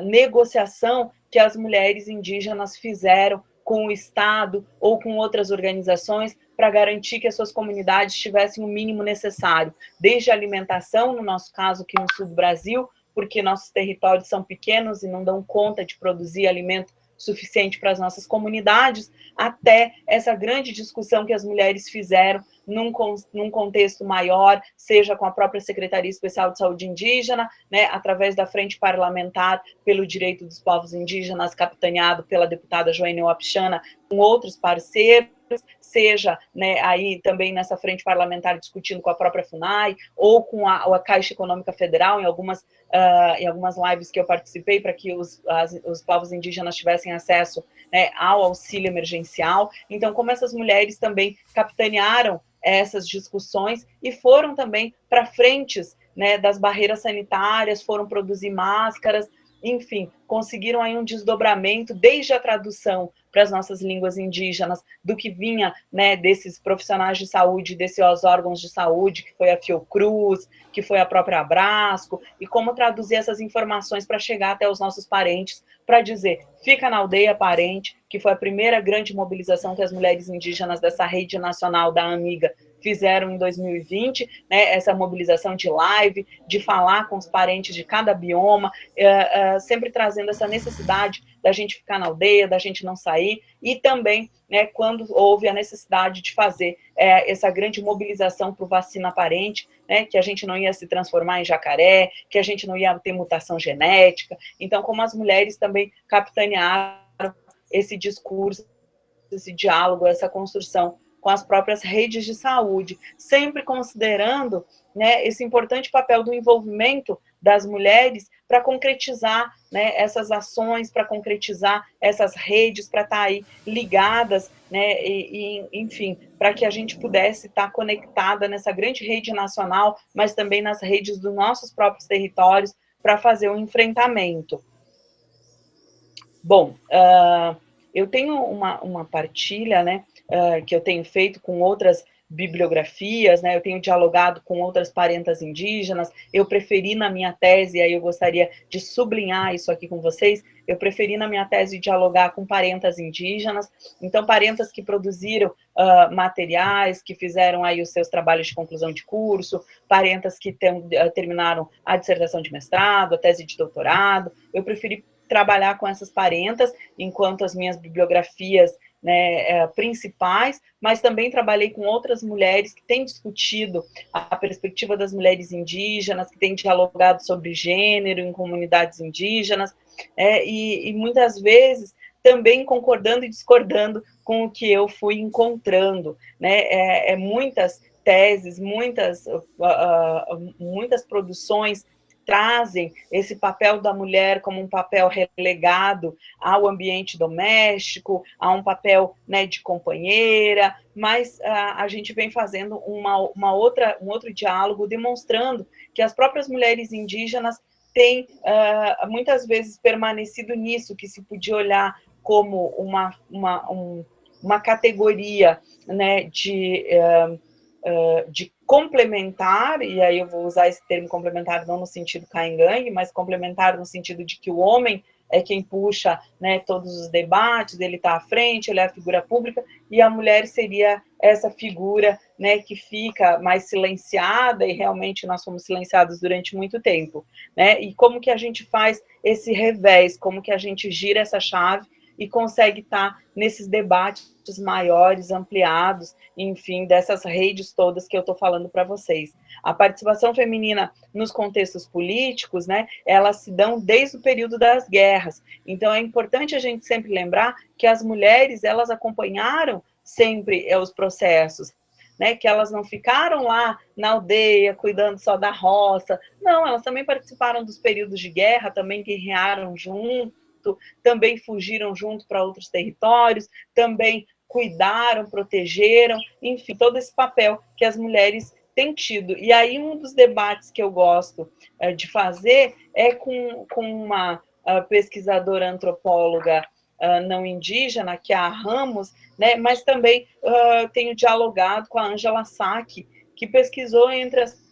negociação que as mulheres indígenas fizeram com o Estado ou com outras organizações para garantir que as suas comunidades tivessem o mínimo necessário, desde a alimentação, no nosso caso aqui no sul do Brasil, porque nossos territórios são pequenos e não dão conta de produzir alimento suficiente para as nossas comunidades, até essa grande discussão que as mulheres fizeram num contexto maior, seja com a própria Secretaria Especial de Saúde Indígena, né, através da Frente Parlamentar pelo Direito dos Povos Indígenas, capitaneado pela deputada Joênia Wapichana, com outros parceiros, seja, né, aí também nessa frente parlamentar discutindo com a própria FUNAI, ou com a Caixa Econômica Federal, em algumas lives que eu participei, para que os povos indígenas tivessem acesso, né, ao auxílio emergencial. Então, como essas mulheres também capitanearam essas discussões e foram também para frentes, né, das barreiras sanitárias, foram produzir máscaras, enfim, conseguiram aí um desdobramento desde a tradução para as nossas línguas indígenas do que vinha, né, desses profissionais de saúde, desses órgãos de saúde, que foi a Fiocruz, que foi a própria Abrasco, e como traduzir essas informações para chegar até os nossos parentes, para dizer, fica na aldeia parente, que foi a primeira grande mobilização que as mulheres indígenas dessa rede nacional da Amiga fizeram em 2020, né, essa mobilização de live, de falar com os parentes de cada bioma, sempre trazendo essa necessidade da gente ficar na aldeia, da gente não sair, e também, né, quando houve a necessidade de fazer essa grande mobilização para o vacina parente, né, que a gente não ia se transformar em jacaré, que a gente não ia ter mutação genética. Então, como as mulheres também capitanearam esse discurso, esse diálogo, essa construção com as próprias redes de saúde, sempre considerando, né, esse importante papel do envolvimento das mulheres para concretizar, né, essas ações, para concretizar essas redes, para estar aí ligadas, né, enfim, para que a gente pudesse estar conectada nessa grande rede nacional, mas também nas redes dos nossos próprios territórios, para fazer o enfrentamento. Bom, eu tenho uma partilha, né, que eu tenho feito com outras bibliografias, né? Eu tenho dialogado com outras parentas indígenas, eu preferi na minha tese, aí eu gostaria de sublinhar isso aqui com vocês, eu preferi na minha tese dialogar com parentas indígenas, então parentas que produziram materiais, que fizeram aí os seus trabalhos de conclusão de curso, parentas que terminaram a dissertação de mestrado, a tese de doutorado, eu preferi trabalhar com essas parentas, enquanto as minhas bibliografias, né, principais, mas também trabalhei com outras mulheres que têm discutido a perspectiva das mulheres indígenas, que têm dialogado sobre gênero em comunidades indígenas, e muitas vezes também concordando e discordando com o que eu fui encontrando, né? Muitas teses, muitas produções trazem esse papel da mulher como um papel relegado ao ambiente doméstico, a um papel, né, de companheira, mas a gente vem fazendo um outro diálogo, demonstrando que as próprias mulheres indígenas têm muitas vezes permanecido nisso, que se podia olhar como uma categoria, né, de complementar, e aí eu vou usar esse termo complementar não no sentido caingangue, mas complementar no sentido de que o homem é quem puxa, né, todos os debates, ele está à frente, ele é a figura pública, e a mulher seria essa figura, né, que fica mais silenciada, e realmente nós fomos silenciados durante muito tempo, né? E como que a gente faz esse revés, como que a gente gira essa chave e consegue estar nesses debates maiores, ampliados, enfim, dessas redes todas que eu estou falando para vocês. A participação feminina nos contextos políticos, né, elas se dão desde o período das guerras. Então, é importante a gente sempre lembrar que as mulheres, elas acompanharam sempre os processos, né, que elas não ficaram lá na aldeia, cuidando só da roça. Não, elas também participaram dos períodos de guerra, também guerrearam junto, também fugiram junto para outros territórios, também cuidaram, protegeram, enfim, todo esse papel que as mulheres têm tido. E aí um dos debates que eu gosto de fazer é com uma pesquisadora antropóloga não indígena, que é a Ramos, né, mas também tenho dialogado com a Ângela Sack, que pesquisou entre as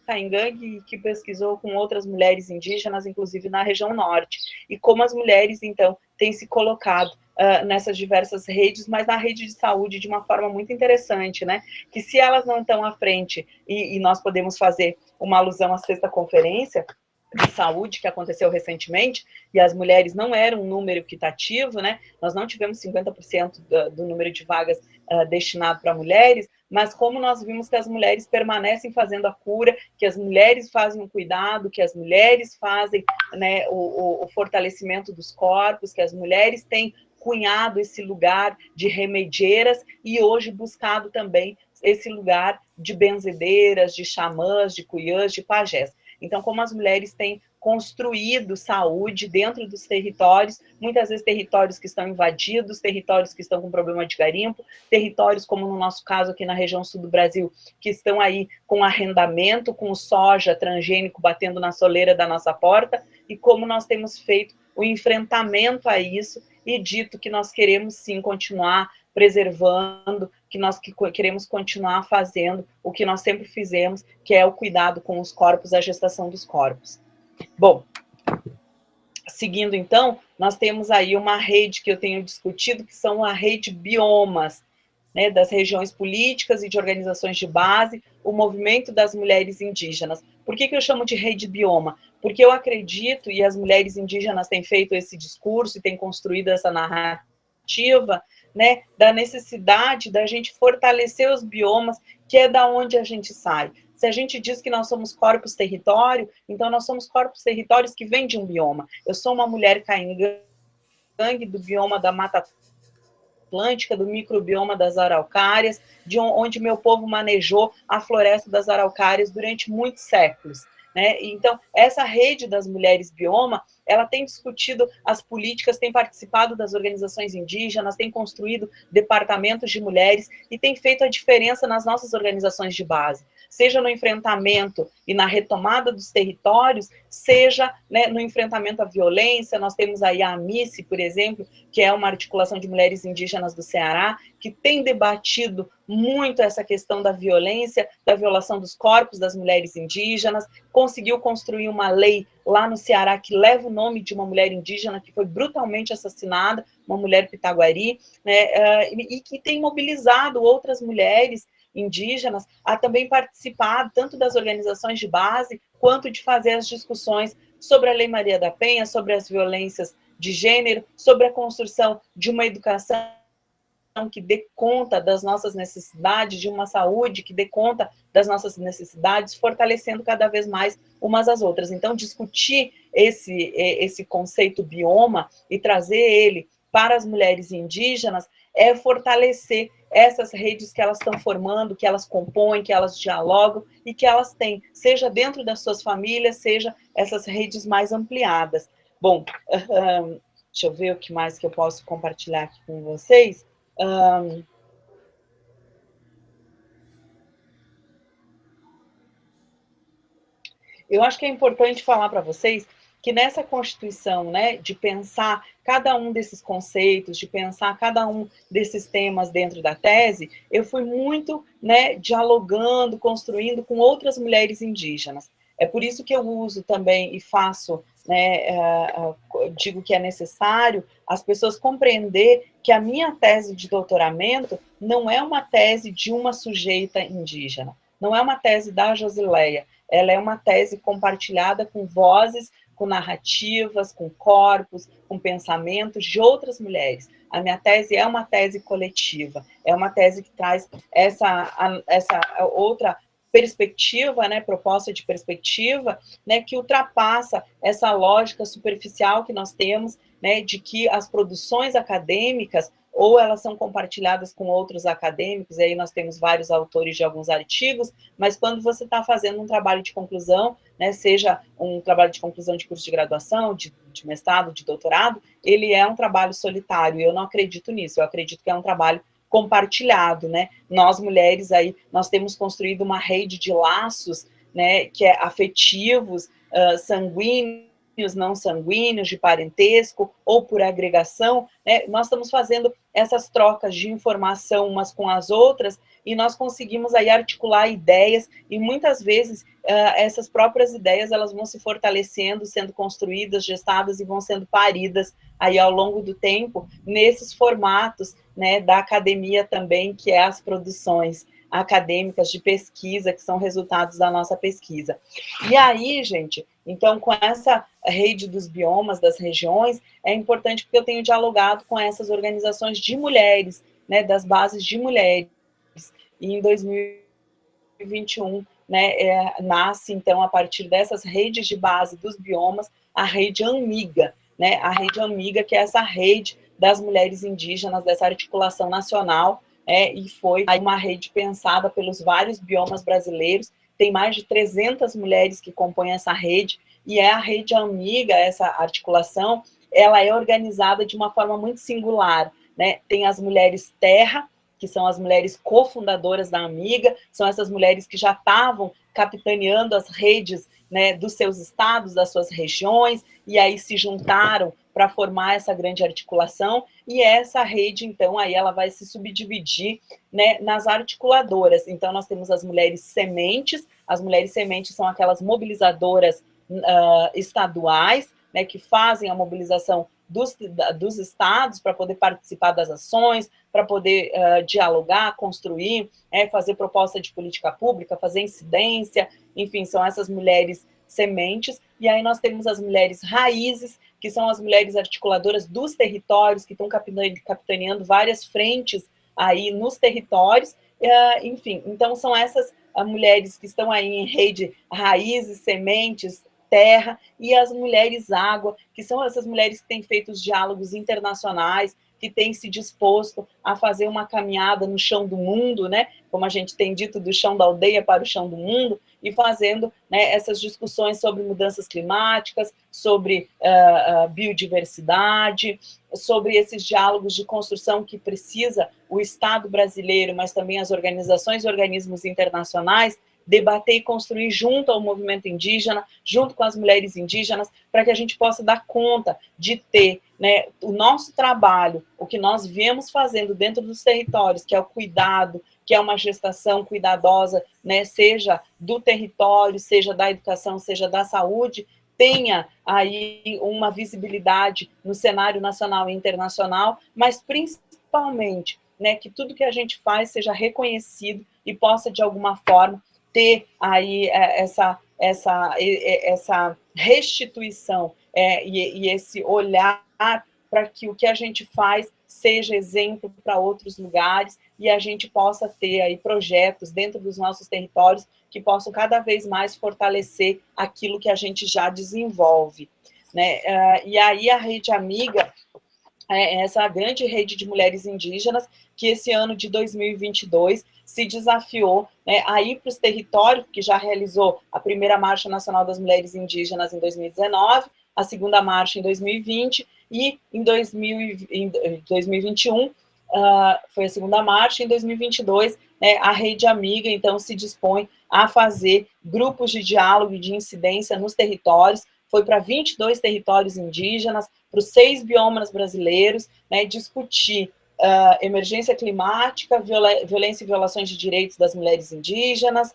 Caingangue, que pesquisou com outras mulheres indígenas, inclusive na região norte, e como as mulheres, então, têm se colocado nessas diversas redes, mas na rede de saúde de uma forma muito interessante, né? Que se elas não estão à frente, e nós podemos fazer uma alusão à sexta conferência de saúde que aconteceu recentemente, e as mulheres não eram um número equitativo, né? Nós não tivemos 50% do número de vagas destinado para mulheres, mas como nós vimos que as mulheres permanecem fazendo a cura, que as mulheres fazem o cuidado, que as mulheres fazem, né, o fortalecimento dos corpos, que as mulheres têm cunhado esse lugar de remedieiras e hoje buscado também esse lugar de benzedeiras, de xamãs, de cuiãs, de pajés. Então, como as mulheres têm construído saúde dentro dos territórios, muitas vezes territórios que estão invadidos, territórios que estão com problema de garimpo, territórios, como no nosso caso aqui na região sul do Brasil, que estão aí com arrendamento, com soja transgênico batendo na soleira da nossa porta, e como nós temos feito o enfrentamento a isso e dito que nós queremos sim continuar preservando, que nós queremos continuar fazendo o que nós sempre fizemos, que é o cuidado com os corpos, a gestação dos corpos. Bom, seguindo então, nós temos aí uma rede que eu tenho discutido, que são a rede biomas, né, das regiões políticas e de organizações de base, o movimento das mulheres indígenas. Por que eu chamo de rede bioma? Porque eu acredito, e as mulheres indígenas têm feito esse discurso e têm construído essa narrativa, né, da necessidade da gente fortalecer os biomas, que é da onde a gente sai. Se a gente diz que nós somos corpos território, então nós somos corpos territórios que vêm de um bioma. Eu sou uma mulher caingangue do bioma da Mata Atlântica, do microbioma das araucárias, de onde meu povo manejou a floresta das araucárias durante muitos séculos, né? Então, essa rede das mulheres bioma, ela tem discutido as políticas, tem participado das organizações indígenas, tem construído departamentos de mulheres e tem feito a diferença nas nossas organizações de base, seja no enfrentamento e na retomada dos territórios, seja, né, no enfrentamento à violência. Nós temos aí a AMICE, por exemplo, que é uma articulação de mulheres indígenas do Ceará, que tem debatido muito essa questão da violência, da violação dos corpos das mulheres indígenas, conseguiu construir uma lei lá no Ceará que leva o nome de uma mulher indígena que foi brutalmente assassinada, uma mulher pitaguari, né, e que tem mobilizado outras mulheres indígenas a também participar tanto das organizações de base, quanto de fazer as discussões sobre a Lei Maria da Penha, sobre as violências de gênero, sobre a construção de uma educação que dê conta das nossas necessidades, de uma saúde que dê conta das nossas necessidades, fortalecendo cada vez mais umas às outras. Então, discutir esse conceito bioma e trazer ele para as mulheres indígenas é fortalecer essas redes que elas estão formando, que elas compõem, que elas dialogam e que elas têm, seja dentro das suas famílias, seja essas redes mais ampliadas. Bom, deixa eu ver o que mais que eu posso compartilhar aqui com vocês. Eu acho que é importante falar para vocês que nessa Constituição, né, de pensar cada um desses conceitos, de pensar cada um desses temas dentro da tese, eu fui muito, né, dialogando, construindo com outras mulheres indígenas. É por isso que eu uso também e faço, né, digo que é necessário as pessoas compreender que a minha tese de doutoramento não é uma tese de uma sujeita indígena, não é uma tese da Josileia, ela é uma tese compartilhada com vozes, com narrativas, com corpos, com pensamentos de outras mulheres. A minha tese é uma tese coletiva, é uma tese que traz essa outra perspectiva, né, proposta de perspectiva, né, que ultrapassa essa lógica superficial que nós temos, né, de que as produções acadêmicas ou elas são compartilhadas com outros acadêmicos, e aí nós temos vários autores de alguns artigos, mas quando você está fazendo um trabalho de conclusão, né, seja um trabalho de conclusão de curso de graduação, de mestrado, de doutorado, ele é um trabalho solitário, e eu não acredito nisso, eu acredito que é um trabalho compartilhado, né? Nós, mulheres, aí, nós temos construído uma rede de laços, né, que é afetivos, sanguíneos, não sanguíneos, de parentesco ou por agregação, né? Nós estamos fazendo essas trocas de informação umas com as outras e nós conseguimos aí articular ideias e muitas vezes essas próprias ideias elas vão se fortalecendo, sendo construídas, gestadas e vão sendo paridas aí ao longo do tempo nesses formatos, né, da academia também, que é as produções acadêmicas de pesquisa, que são resultados da nossa pesquisa. E aí, gente, então, com essa rede dos biomas, das regiões, é importante porque eu tenho dialogado com essas organizações de mulheres, né, das bases de mulheres. E em 2021, né, nasce, então, a partir dessas redes de base dos biomas, a rede Amiga, né, a rede Amiga, que é essa rede das mulheres indígenas, dessa articulação nacional, e foi uma rede pensada pelos vários biomas brasileiros, tem mais de 300 mulheres que compõem essa rede, e é a rede Amiga, essa articulação, ela é organizada de uma forma muito singular, né? Tem as mulheres terra, que são as mulheres cofundadoras da Amiga, são essas mulheres que já estavam capitaneando as redes, né, dos seus estados, das suas regiões, e aí se juntaram para formar essa grande articulação, e essa rede, então, aí ela vai se subdividir, né, nas articuladoras. Então, nós temos as mulheres sementes são aquelas mobilizadoras estaduais, né, que fazem a mobilização dos estados para poder participar das ações, para poder dialogar, construir, fazer proposta de política pública, fazer incidência, enfim, são essas mulheres sementes. E aí nós temos as mulheres raízes, que são as mulheres articuladoras dos territórios, que estão capitaneando várias frentes aí nos territórios, enfim, então são essas mulheres que estão aí em rede raízes, sementes, terra, e as mulheres água, que são essas mulheres que têm feito os diálogos internacionais, que tem se disposto a fazer uma caminhada no chão do mundo, né, como a gente tem dito, do chão da aldeia para o chão do mundo, e fazendo, né, essas discussões sobre mudanças climáticas, sobre biodiversidade, sobre esses diálogos de construção que precisa o Estado brasileiro, mas também as organizações e organismos internacionais, debater e construir junto ao movimento indígena, junto com as mulheres indígenas, para que a gente possa dar conta de ter, né, o nosso trabalho, o que nós viemos fazendo dentro dos territórios, que é o cuidado, que é uma gestação cuidadosa, né, seja do território, seja da educação, seja da saúde, tenha aí uma visibilidade no cenário nacional e internacional, mas principalmente, né, que tudo que a gente faz seja reconhecido e possa, de alguma forma, ter aí essa restituição e esse olhar para que o que a gente faz seja exemplo para outros lugares e a gente possa ter aí projetos dentro dos nossos territórios que possam cada vez mais fortalecer aquilo que a gente já desenvolve, né? E aí a Rede Amiga essa grande rede de mulheres indígenas que esse ano de 2022 se desafiou, né, a ir para os territórios, que já realizou a primeira Marcha Nacional das Mulheres Indígenas em 2019, a segunda marcha em 2020 e em 2021 foi a segunda marcha, em 2022 né, a Rede Amiga, então, se dispõe a fazer grupos de diálogo e de incidência nos territórios, foi para 22 territórios indígenas, para os 6 biomas brasileiros, né, discutir emergência climática, violência e violações de direitos das mulheres indígenas,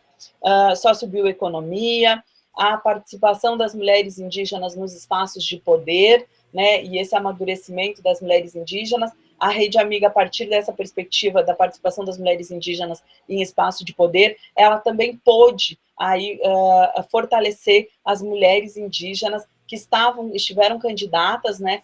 sociobioeconomia, a participação das mulheres indígenas nos espaços de poder, né, e esse amadurecimento das mulheres indígenas. A Rede Amiga, a partir dessa perspectiva da participação das mulheres indígenas em espaço de poder, ela também pôde aí, fortalecer as mulheres indígenas que estiveram candidatas, né,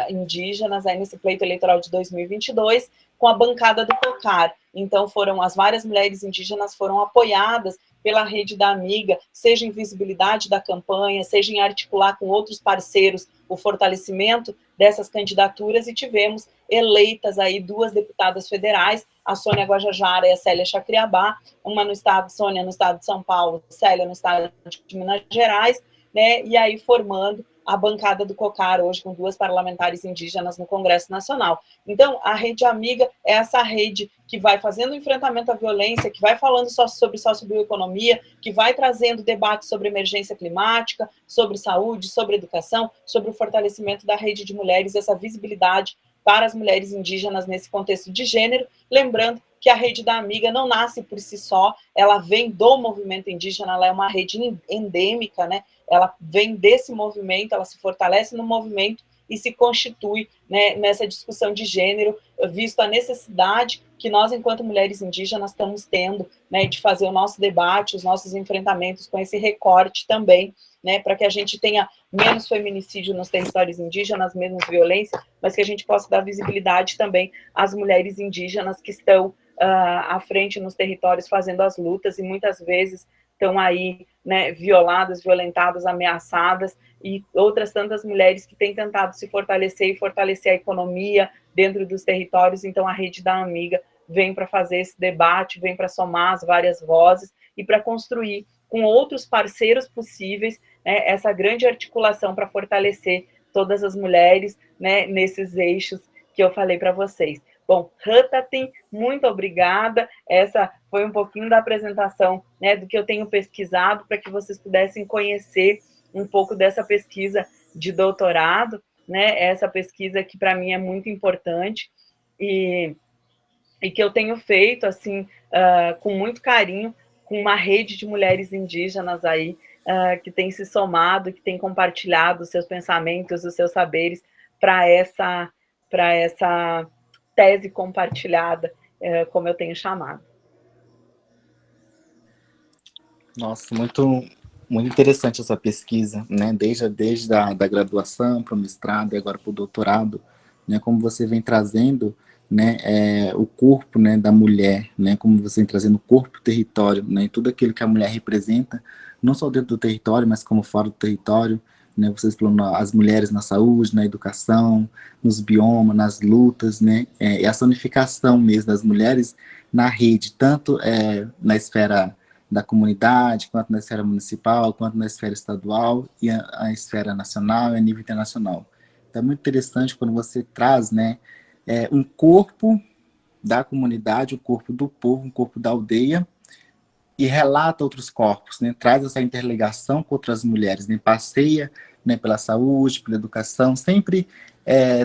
indígenas aí nesse pleito eleitoral de 2022, com a bancada do COCAR. Então, as várias mulheres indígenas foram apoiadas pela Rede da Amiga, seja em visibilidade da campanha, seja em articular com outros parceiros o fortalecimento dessas candidaturas, e tivemos eleitas aí 2 deputadas federais, a Sônia Guajajara e a Célia Chacriabá, uma no estado, Sônia no estado de São Paulo, Célia no estado de Minas Gerais, né, e aí formando a bancada do COCAR hoje com 2 parlamentares indígenas no Congresso Nacional. Então, a Rede Amiga é essa rede que vai fazendo o enfrentamento à violência, que vai falando sobre sociobioeconomia, que vai trazendo debate sobre emergência climática, sobre saúde, sobre educação, sobre o fortalecimento da rede de mulheres, essa visibilidade para as mulheres indígenas nesse contexto de gênero, lembrando que a Rede da Amiga não nasce por si só, ela vem do movimento indígena, ela é uma rede endêmica, né? Ela vem desse movimento, ela se fortalece no movimento e se constitui, né, nessa discussão de gênero, visto a necessidade que nós, enquanto mulheres indígenas, estamos tendo, né, de fazer o nosso debate, os nossos enfrentamentos com esse recorte também, né, para que a gente tenha menos feminicídio nos territórios indígenas, menos violência, mas que a gente possa dar visibilidade também às mulheres indígenas que estão à frente nos territórios fazendo as lutas e muitas vezes estão aí, né, violadas, violentadas, ameaçadas, e outras tantas mulheres que têm tentado se fortalecer e fortalecer a economia dentro dos territórios. Então a Rede da Amiga vem para fazer esse debate, vem para somar as várias vozes e para construir com outros parceiros possíveis, né, essa grande articulação para fortalecer todas as mulheres, né, nesses eixos que eu falei para vocês. Bom, Hutatin, muito obrigada. Essa foi um pouquinho da apresentação, né, do que eu tenho pesquisado, para que vocês pudessem conhecer um pouco dessa pesquisa de doutorado, né, essa pesquisa que para mim é muito importante e que eu tenho feito assim com muito carinho, com uma rede de mulheres indígenas aí que tem se somado, que tem compartilhado os seus pensamentos, os seus saberes para essa tese compartilhada, como eu tenho chamado. Nossa, muito interessante essa pesquisa, né? Desde da graduação para o mestrado e agora para o doutorado, né? Como você vem trazendo, né? O corpo, né? Da mulher, né? Como você vem trazendo o corpo, o território, né? E tudo aquilo que a mulher representa, não só dentro do território, mas como fora do território, né? Vocês falam as mulheres na saúde, na educação, nos biomas, nas lutas, né? E essa unificação mesmo das mulheres na rede, tanto na esfera da comunidade, quanto na esfera municipal, quanto na esfera estadual e a esfera nacional e a nível internacional. Então é muito interessante quando você traz, né, um corpo da comunidade, um corpo do povo, um corpo da aldeia, e relata outros corpos, né? Traz essa interligação com outras mulheres, né? Passeia, né, pela saúde, pela educação, sempre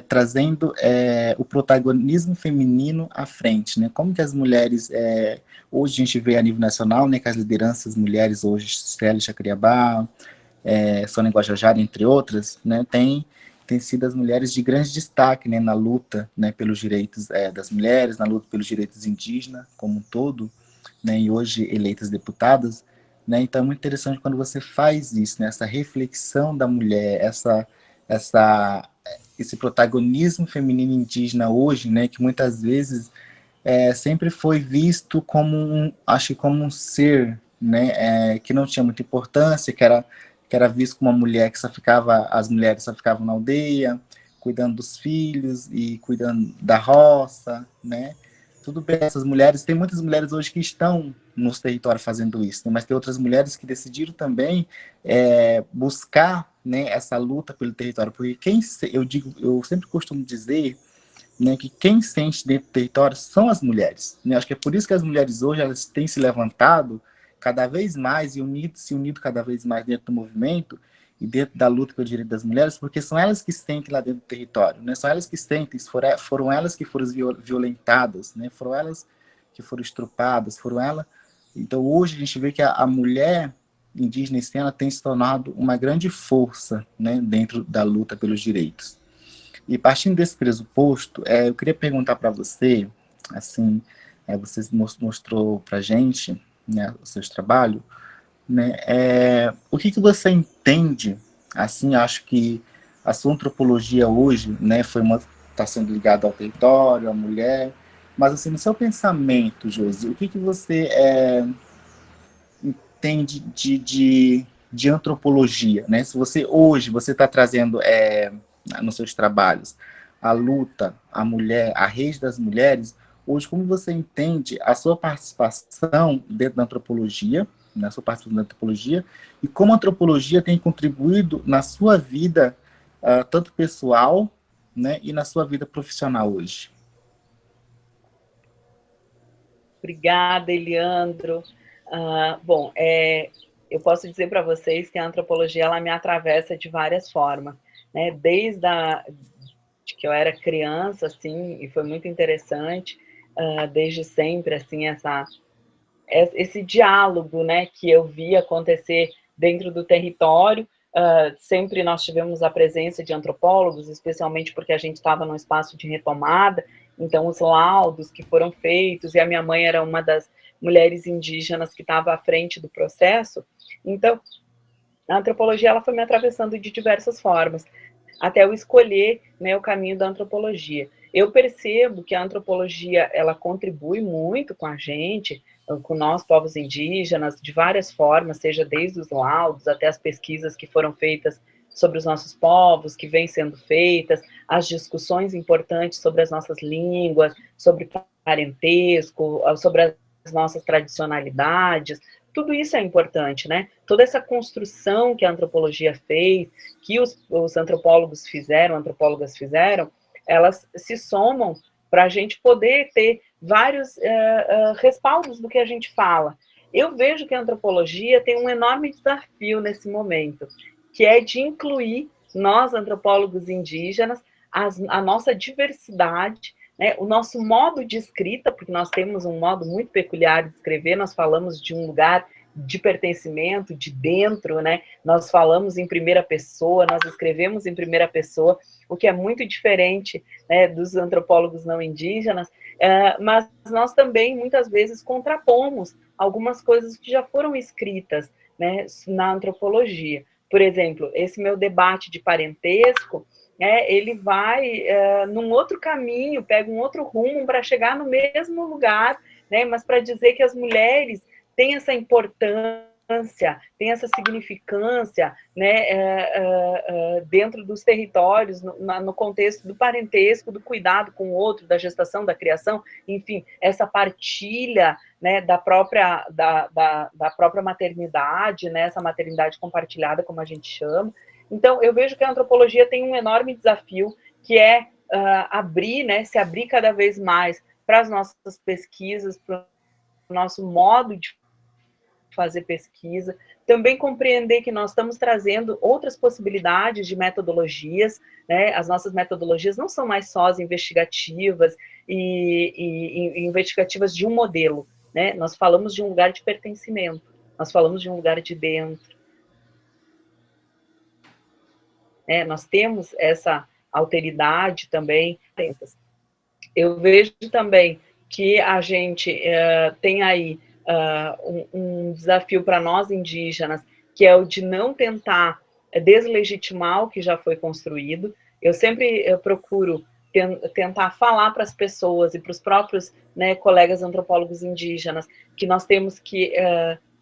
trazendo o protagonismo feminino à frente, né? Como que as mulheres, hoje a gente vê a nível nacional, né, que as lideranças mulheres hoje, Célia Chacriabá, Sônia Guajajara, entre outras, né, tem sido as mulheres de grande destaque, né, na luta, né, pelos direitos das mulheres, na luta pelos direitos indígenas como um todo, né, e hoje eleitas deputadas, né, então é muito interessante quando você faz isso, né, essa reflexão da mulher, esse protagonismo feminino indígena hoje, né, que muitas vezes sempre foi visto como acho que como um ser, né, que não tinha muita importância, que era visto como uma mulher que as mulheres só ficavam na aldeia, cuidando dos filhos e cuidando da roça, né? Tudo bem, essas mulheres, tem muitas mulheres hoje que estão nos territórios fazendo isso, né? Mas tem outras mulheres que decidiram também buscar, né, essa luta pelo território, porque eu sempre costumo dizer, né, que quem sente dentro do território são as mulheres, né? Acho que é por isso que as mulheres hoje elas têm se levantado cada vez mais e se unido cada vez mais dentro do movimento e dentro da luta pelo direito das mulheres, porque são elas que sentem lá dentro do território, né? São elas que sentem, foram elas que foram violentadas, né? Foram elas que foram estrupadas, foram elas. Então hoje a gente vê que a mulher indígena ela tem se tornado uma grande força, né, dentro da luta pelos direitos. E partindo desse pressuposto, eu queria perguntar para você, assim, você mostrou para a gente, né, o seu trabalho, né, o que você entende, assim, acho que a sua antropologia hoje, né, está sendo ligada ao território, à mulher, mas assim, no seu pensamento, Josi, o que você entende de antropologia, né? Se você hoje você está trazendo nos seus trabalhos a luta, a mulher, a rede das mulheres, hoje como você entende a sua participação dentro da antropologia, na sua participação da antropologia, e como a antropologia tem contribuído na sua vida, tanto pessoal, né, e na sua vida profissional hoje? Obrigada, Eliandro. Bom, eu posso dizer para vocês que a antropologia ela me atravessa de várias formas, né? Desde de que eu era criança, assim, e foi muito interessante, desde sempre, assim, esse diálogo, né, que eu vi acontecer dentro do território. Sempre nós tivemos a presença de antropólogos, especialmente porque a gente estava num espaço de retomada, então os laudos que foram feitos, e a minha mãe era uma das mulheres indígenas que estava à frente do processo, então a antropologia ela foi me atravessando de diversas formas, até eu escolher, né, o caminho da antropologia. Eu percebo que a antropologia ela contribui muito com a gente, com nós, povos indígenas, de várias formas, seja desde os laudos até as pesquisas que foram feitas sobre os nossos povos, que vêm sendo feitas, as discussões importantes sobre as nossas línguas, sobre parentesco, sobre as nossas tradicionalidades, tudo isso é importante, né? Toda essa construção que a antropologia fez, que os antropólogos fizeram, antropólogas fizeram, elas se somam para a gente poder ter vários respaldos do que a gente fala. Eu vejo que a antropologia tem um enorme desafio nesse momento, que é de incluir nós, antropólogos indígenas, a nossa diversidade, né, o nosso modo de escrita, porque nós temos um modo muito peculiar de escrever, nós falamos de um lugar de pertencimento, de dentro, né? Nós falamos em primeira pessoa, nós escrevemos em primeira pessoa, o que é muito diferente, né, dos antropólogos não indígenas, mas nós também, muitas vezes, contrapomos algumas coisas que já foram escritas, né, na antropologia. Por exemplo, esse meu debate de parentesco, ele vai num outro caminho, pega um outro rumo para chegar no mesmo lugar, né, mas para dizer que as mulheres têm essa importância tem essa significância, né, dentro dos territórios, no contexto do parentesco, do cuidado com o outro, da gestação, da criação, enfim, essa partilha, né, da própria maternidade, né, essa maternidade compartilhada, como a gente chama. Então, eu vejo que a antropologia tem um enorme desafio, que é abrir, né, se abrir cada vez mais para as nossas pesquisas, para o nosso modo de fazer pesquisa, também compreender que nós estamos trazendo outras possibilidades de metodologias, né? As nossas metodologias não são mais só as investigativas e investigativas de um modelo, né? Nós falamos de um lugar de pertencimento, nós falamos de um lugar de dentro. Nós temos essa alteridade também. Eu vejo também que a gente tem aí um desafio para nós indígenas, que é o de não tentar deslegitimar o que já foi construído. Eu sempre procuro tentar falar para as pessoas e para os próprios, né, colegas antropólogos indígenas que nós temos que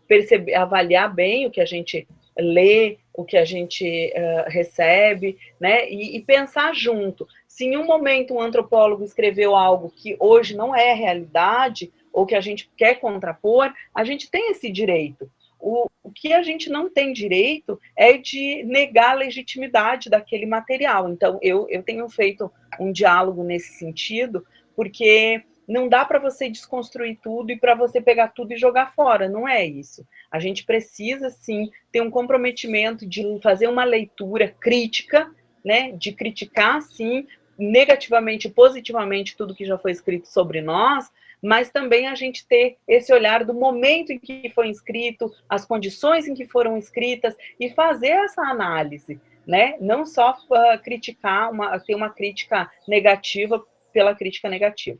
perceber, avaliar bem o que a gente lê, o que a gente recebe, né, e pensar junto. Se em um momento um antropólogo escreveu algo que hoje não é realidade, ou que a gente quer contrapor, a gente tem esse direito. O que a gente não tem direito é de negar a legitimidade daquele material. Então, eu tenho feito um diálogo nesse sentido, porque não dá para você desconstruir tudo e para você pegar tudo e jogar fora, não é isso. A gente precisa, sim, ter um comprometimento de fazer uma leitura crítica, né, de criticar, sim, negativamente e positivamente tudo que já foi escrito sobre nós, mas também a gente ter esse olhar do momento em que foi escrito, as condições em que foram escritas, e fazer essa análise, né? Não só criticar, ter uma crítica negativa pela crítica negativa.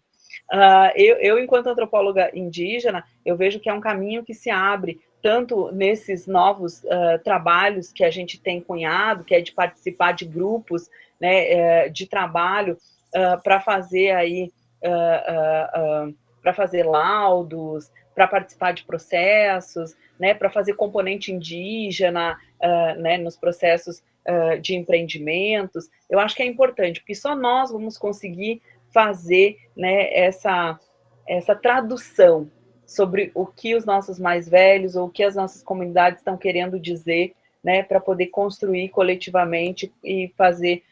Eu, enquanto antropóloga indígena, eu vejo que é um caminho que se abre tanto nesses novos trabalhos que a gente tem cunhado, que é de participar de grupos, né, de trabalho para fazer aí para fazer laudos, para participar de processos, né, para fazer componente indígena, né, nos processos de empreendimentos. Eu acho que é importante, porque só nós vamos conseguir fazer, né, essa tradução sobre o que os nossos mais velhos ou o que as nossas comunidades estão querendo dizer, né, para poder construir coletivamente e fazer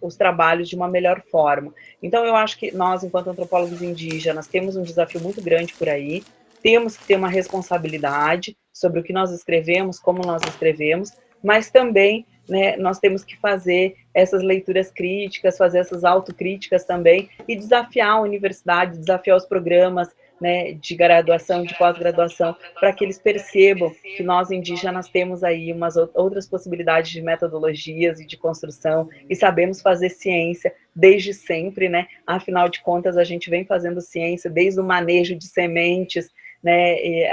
os trabalhos de uma melhor forma. Então, eu acho que nós, enquanto antropólogos indígenas, temos um desafio muito grande por aí, temos que ter uma responsabilidade sobre o que nós escrevemos, como nós escrevemos, mas também, né, nós temos que fazer essas leituras críticas, fazer essas autocríticas também, e desafiar a universidade, desafiar os programas, né, de graduação, de pós-graduação, para que eles percebam que nós indígenas temos aí umas outras possibilidades de metodologias e de construção, e sabemos fazer ciência desde sempre, né? Afinal de contas, a gente vem fazendo ciência desde o manejo de sementes, né,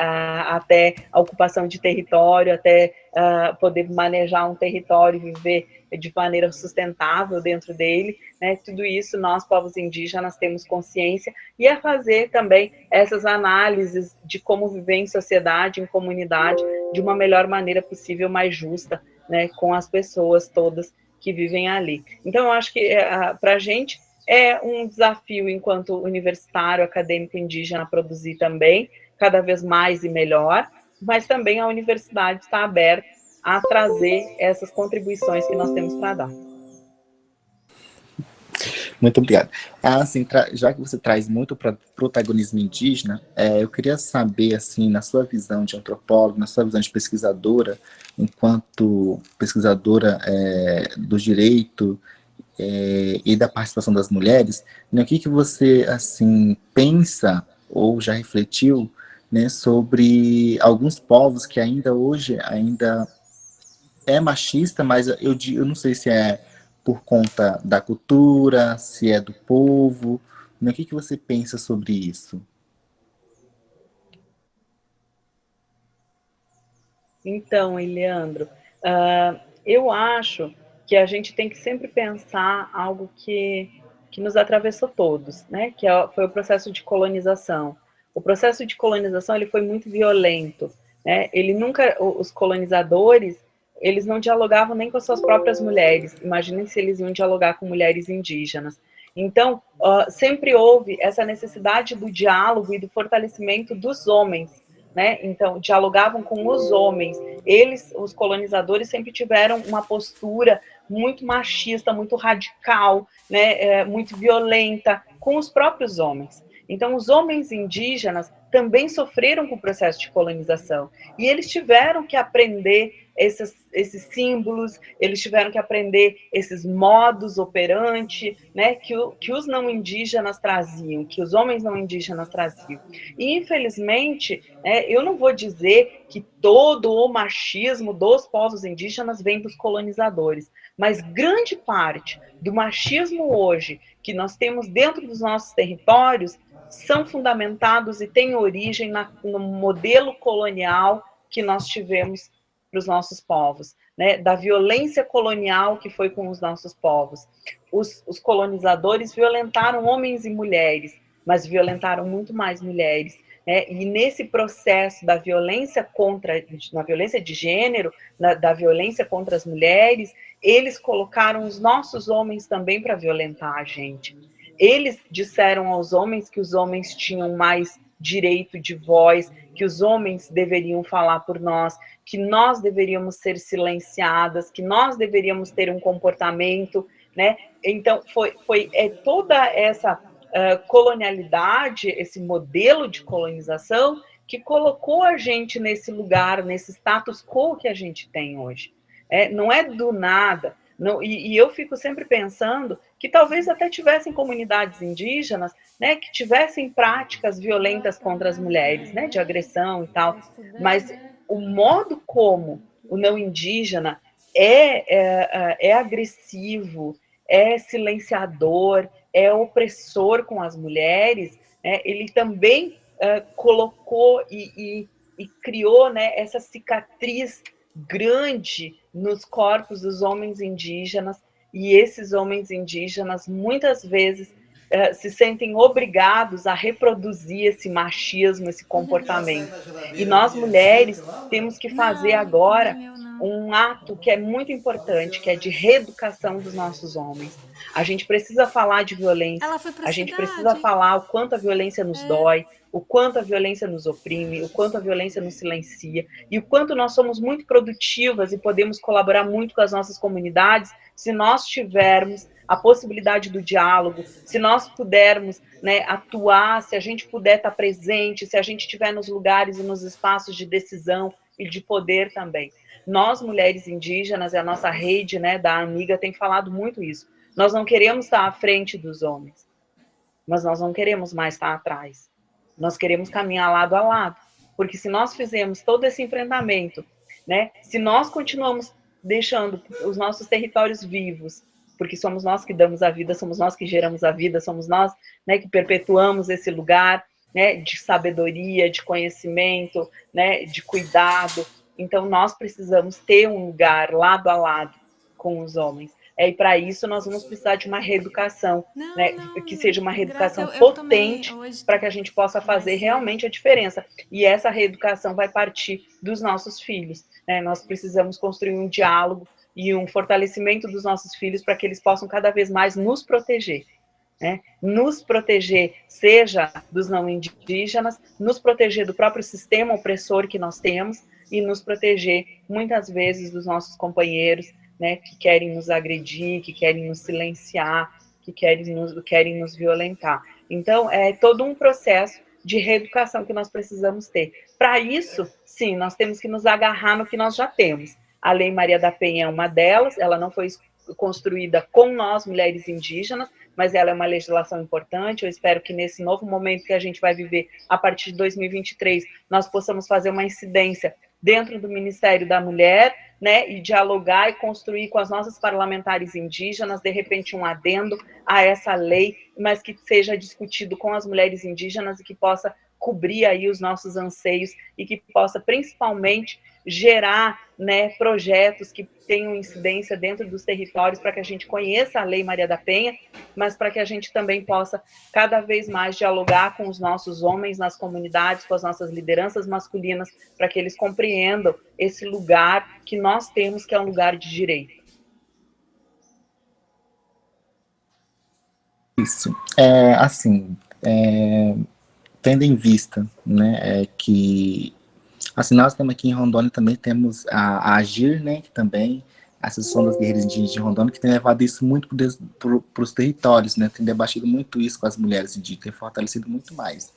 até a ocupação de território, até poder manejar um território e viver de maneira sustentável dentro dele, né? Tudo isso nós, povos indígenas, temos consciência, e é fazer também essas análises de como viver em sociedade, em comunidade, de uma melhor maneira possível, mais justa, né, com as pessoas todas que vivem ali. Então, eu acho que para a gente é um desafio, enquanto universitário, acadêmico indígena, produzir também, cada vez mais e melhor, mas também a universidade está aberta a trazer essas contribuições que nós temos para dar. Muito obrigado. Assim, já que você traz muito para protagonismo indígena, eu queria saber, assim, na sua visão de antropólogo, na sua visão de pesquisadora, enquanto pesquisadora do direito e da participação das mulheres, né, o que você, assim, pensa ou já refletiu, né, sobre alguns povos que ainda hoje é machista, mas eu não sei se é por conta da cultura, se é do povo, né? O que você pensa sobre isso? Então, Eliandro, eu acho que a gente tem que sempre pensar algo que nos atravessou todos, né? Foi o processo de colonização. O processo de colonização ele foi muito violento, né? Os colonizadores, eles não dialogavam nem com as suas próprias mulheres. Imaginem se eles iam dialogar com mulheres indígenas. Então, sempre houve essa necessidade do diálogo e do fortalecimento dos homens, né? Então, dialogavam com os homens. Eles, os colonizadores, sempre tiveram uma postura muito machista, muito radical, né? Muito violenta com os próprios homens. Então, os homens indígenas também sofreram com o processo de colonização. E eles tiveram que aprender esses símbolos, eles tiveram que aprender esses modos operandi, né, que os não indígenas traziam, que os homens não indígenas traziam. E, infelizmente, eu não vou dizer que todo o machismo dos povos indígenas vem dos colonizadores, mas grande parte do machismo hoje que nós temos dentro dos nossos territórios são fundamentados e têm origem no modelo colonial que nós tivemos para os nossos povos, né? Da violência colonial que foi com os nossos povos. Os colonizadores violentaram homens e mulheres, mas violentaram muito mais mulheres. Né? E nesse processo da violência na violência de gênero, da violência contra as mulheres, eles colocaram os nossos homens também para violentar a gente. Eles disseram aos homens que os homens tinham mais direito de voz, que os homens deveriam falar por nós, que nós deveríamos ser silenciadas, que nós deveríamos ter um comportamento, né? Então, foi toda essa colonialidade, esse modelo de colonização, que colocou a gente nesse lugar, nesse status quo que a gente tem hoje. Não é do nada. Não, e eu fico sempre pensando que talvez até tivessem comunidades indígenas, né, que tivessem práticas violentas contra as mulheres, né, de agressão e tal, mas o modo como o não indígena é agressivo, é silenciador, é opressor com as mulheres, né, ele também colocou e criou, né, essa cicatriz grande nos corpos dos homens indígenas, e esses homens indígenas muitas vezes se sentem obrigados a reproduzir esse machismo, esse comportamento. E nós mulheres temos que fazer agora um ato que é muito importante, que é de reeducação dos nossos homens. A gente precisa falar de violência, a gente precisa falar o quanto a violência nos dói, o quanto a violência nos oprime, o quanto a violência nos silencia, e o quanto nós somos muito produtivas e podemos colaborar muito com as nossas comunidades se nós tivermos a possibilidade do diálogo, se nós pudermos, né, atuar, se a gente puder estar presente, se a gente estiver nos lugares e nos espaços de decisão e de poder também. Nós, mulheres indígenas, e a nossa rede, né, da Amiga tem falado muito isso. Nós não queremos estar à frente dos homens, mas nós não queremos mais estar atrás. Nós queremos caminhar lado a lado, porque se nós fizermos todo esse enfrentamento, né, se nós continuamos deixando os nossos territórios vivos, porque somos nós que damos a vida, somos nós que geramos a vida, somos nós, né, que perpetuamos esse lugar, né, de sabedoria, de conhecimento, né, de cuidado. Então, nós precisamos ter um lugar lado a lado com os homens. E para isso nós vamos precisar de uma reeducação, né, que seja uma reeducação potente para que a gente possa fazer realmente a diferença. E essa reeducação vai partir dos nossos filhos. Né? Nós precisamos construir um diálogo e um fortalecimento dos nossos filhos para que eles possam cada vez mais nos proteger. Né? Nos proteger, seja dos não indígenas, nos proteger do próprio sistema opressor que nós temos e nos proteger, muitas vezes, dos nossos companheiros, né, que querem nos agredir, que querem nos silenciar, que querem nos violentar. Então, é todo um processo de reeducação que nós precisamos ter. Para isso, sim, nós temos que nos agarrar no que nós já temos. A Lei Maria da Penha é uma delas, ela não foi construída com nós, mulheres indígenas, mas ela é uma legislação importante. Eu espero que nesse novo momento que a gente vai viver, a partir de 2023, nós possamos fazer uma incidência dentro do Ministério da Mulher, né, e dialogar e construir com as nossas parlamentares indígenas, de repente, um adendo a essa lei, mas que seja discutido com as mulheres indígenas e que possa cobrir aí os nossos anseios e que possa, principalmente, gerar, né, projetos que tenham incidência dentro dos territórios, para que a gente conheça a Lei Maria da Penha, mas para que a gente também possa cada vez mais dialogar com os nossos homens nas comunidades, com as nossas lideranças masculinas, para que eles compreendam esse lugar que nós temos, que é um lugar de direito. Isso. Assim, tendo em vista, né, que assim, nós temos aqui em Rondônia também temos a AGIR, né, que também a Associação das Guerreiras Indígenas de Rondônia, que tem levado isso muito para os territórios, né, tem debatido muito isso com as mulheres indígenas, tem fortalecido muito mais,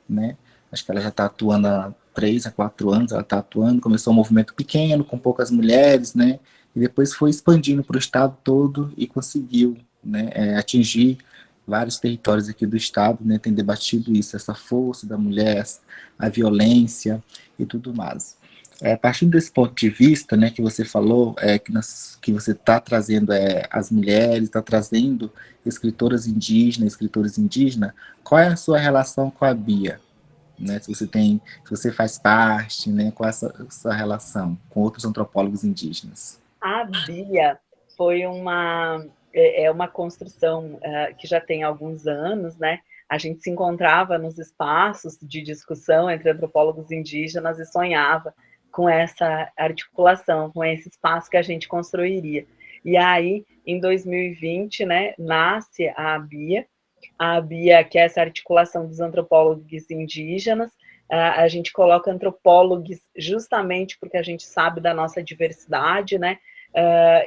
né. Acho que ela já está atuando há 3 a 4 anos, ela está atuando, começou um movimento pequeno, com poucas mulheres, né, e depois foi expandindo para o estado todo e conseguiu, né, atingir vários territórios aqui do estado, né, tem debatido isso, essa força da mulher, a violência e tudo mais. A partir desse ponto de vista, né, que você falou, que você está trazendo as mulheres, está trazendo escritores indígenas, qual é a sua relação com a Bia? Né, se você faz parte, né, qual é essa relação com outros antropólogos indígenas? A Bia foi uma construção que já tem alguns anos, né? A gente se encontrava nos espaços de discussão entre antropólogos indígenas e sonhava com essa articulação, com esse espaço que a gente construiria. E aí, em 2020, né, nasce a Bia, que é essa articulação dos antropólogos indígenas. A gente coloca antropólogos justamente porque a gente sabe da nossa diversidade, né?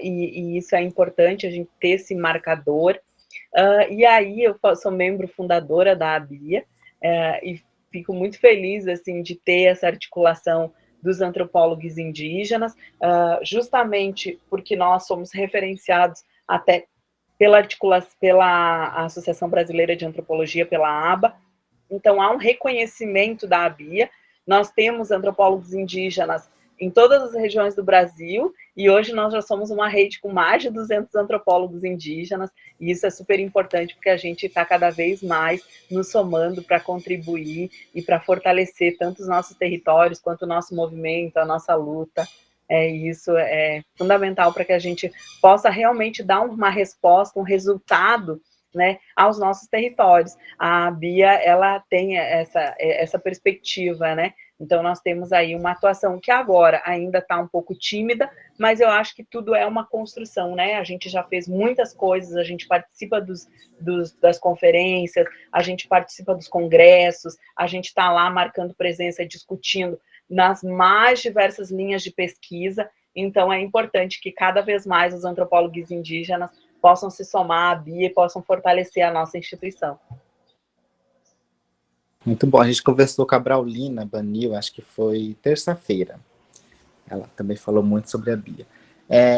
E isso é importante, a gente ter esse marcador. E aí eu sou membro fundadora da ABIA, e fico muito feliz assim de ter essa articulação dos antropólogos indígenas, justamente porque nós somos referenciados até pela Associação Brasileira de Antropologia, pela ABA. Então, há um reconhecimento da ABIA. Nós temos antropólogos indígenas em todas as regiões do Brasil, e hoje nós já somos uma rede com mais de 200 antropólogos indígenas, e isso é super importante, porque a gente está cada vez mais nos somando para contribuir e para fortalecer tanto os nossos territórios, quanto o nosso movimento, a nossa luta. Isso é fundamental para que a gente possa realmente dar uma resposta, um resultado, né, aos nossos territórios. A Bia, ela tem essa perspectiva, né? Então, nós temos aí uma atuação que agora ainda está um pouco tímida, mas eu acho que tudo é uma construção, né? A gente já fez muitas coisas, a gente participa das conferências, a gente participa dos congressos, a gente está lá marcando presença, discutindo nas mais diversas linhas de pesquisa. Então, é importante que cada vez mais os antropólogos indígenas possam se somar à BIA e possam fortalecer a nossa instituição. Muito bom. A gente conversou com a Braulina Banil, acho que foi terça-feira. Ela também falou muito sobre a Bia.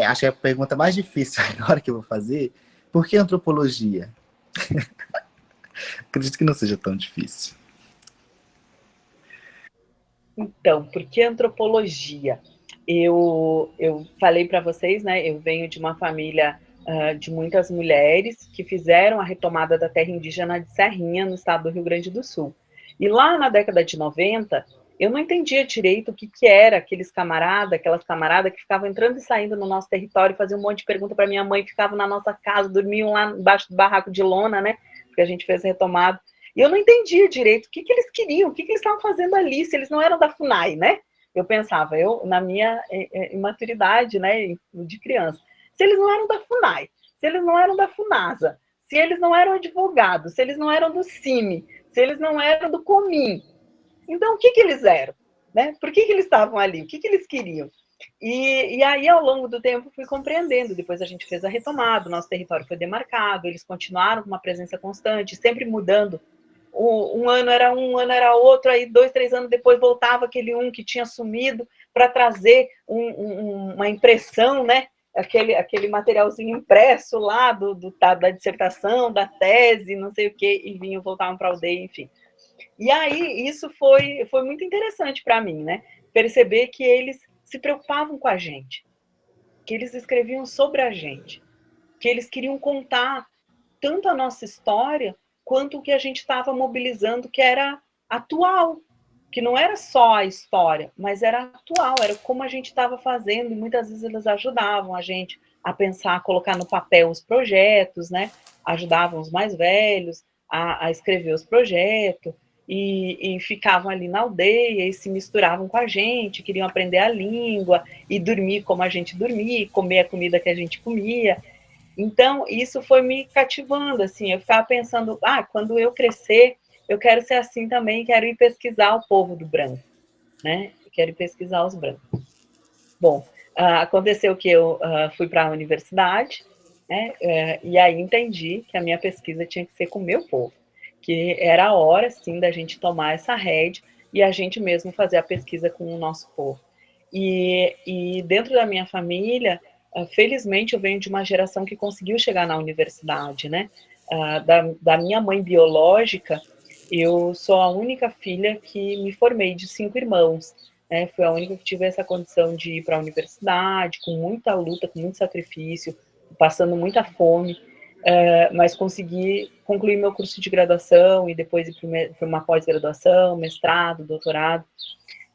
Acho que a pergunta mais difícil agora que eu vou fazer, por que antropologia? Acredito que não seja tão difícil. Então, por que antropologia? Eu falei para vocês, né? Eu venho de uma família de muitas mulheres que fizeram a retomada da terra indígena de Serrinha, no estado do Rio Grande do Sul. E lá na década de 90, eu não entendia direito o que era aquelas camaradas que ficavam entrando e saindo no nosso território, faziam um monte de pergunta para minha mãe, ficavam na nossa casa, dormiam lá embaixo do barraco de lona, né? Porque a gente fez a retomada. E eu não entendia direito o que eles queriam, o que eles estavam fazendo ali, se eles não eram da FUNAI, né? Eu pensava, na minha imaturidade, né, de criança, se eles não eram da FUNAI, se eles não eram da FUNASA, se eles não eram advogados, se eles não eram do CIMI, se eles não eram do COMIN, então o que eles eram? Né? Por que eles estavam ali? O que eles queriam? E aí, ao longo do tempo, fui compreendendo. Depois a gente fez a retomada, o nosso território foi demarcado, eles continuaram com uma presença constante, sempre mudando. Um ano era outro, aí 2, 3 anos depois voltava aquele um que tinha sumido para trazer uma impressão, né? Aquele materialzinho impresso lá da dissertação, da tese, não sei o quê, e vinham, voltavam para a aldeia, enfim. E aí isso foi muito interessante para mim, né? Perceber que eles se preocupavam com a gente, que eles escreviam sobre a gente, que eles queriam contar tanto a nossa história quanto o que a gente estava mobilizando, que era atual, que não era só a história, mas era atual, era como a gente estava fazendo, e muitas vezes eles ajudavam a gente a pensar, a colocar no papel os projetos, né? Ajudavam os mais velhos a escrever os projetos, e ficavam ali na aldeia, e se misturavam com a gente, queriam aprender a língua, e dormir como a gente dormia, comer a comida que a gente comia. Então, isso foi me cativando, assim, eu ficava pensando, quando eu crescer, eu quero ser assim também, quero ir pesquisar o povo do branco, né? Quero ir pesquisar os brancos. Bom, aconteceu que eu fui para a universidade, né? E aí entendi que a minha pesquisa tinha que ser com o meu povo, que era a hora, sim, da gente tomar essa rédea e a gente mesmo fazer a pesquisa com o nosso povo. E dentro da minha família, felizmente eu venho de uma geração que conseguiu chegar na universidade, né? Da minha mãe biológica, eu sou a única filha que me formei de 5 irmãos, né? Fui a única que tive essa condição de ir para a universidade, com muita luta, com muito sacrifício, passando muita fome, mas consegui concluir meu curso de graduação e depois ir para uma pós-graduação, mestrado, doutorado.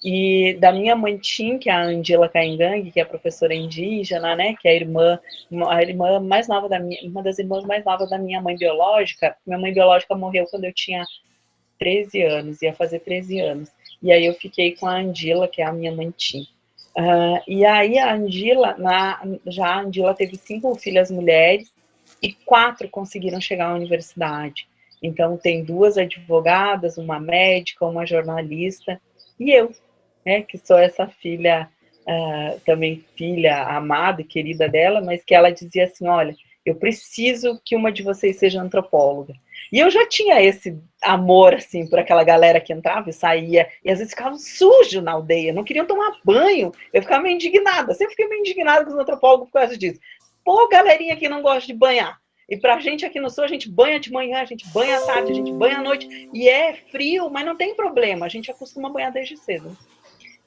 E da minha mãe Tim, que é a Angela Caingangue, que é professora indígena, né, que é a irmã mais nova uma das irmãs mais novas da minha mãe biológica. Minha mãe biológica morreu quando eu tinha 13 anos, ia fazer 13 anos. E aí eu fiquei com a Angela, que é a minha mãe Tim. E aí a Angela, já a Angela teve 5 filhas mulheres e 4 conseguiram chegar à universidade. Então tem 2 advogadas, uma médica, uma jornalista e eu, né, que sou essa filha, também filha amada e querida dela, mas que ela dizia assim, olha, eu preciso que uma de vocês seja antropóloga. E eu já tinha esse amor, assim, por aquela galera que entrava e saía, e às vezes ficava sujo na aldeia, não queriam tomar banho, eu ficava meio indignada, sempre fiquei meio indignada com os antropólogos por causa disso. Pô, galerinha que não gosta de banhar. E pra gente aqui no sul, a gente banha de manhã, a gente banha à tarde, a gente banha à noite, e é frio, mas não tem problema, a gente acostuma banhar desde cedo.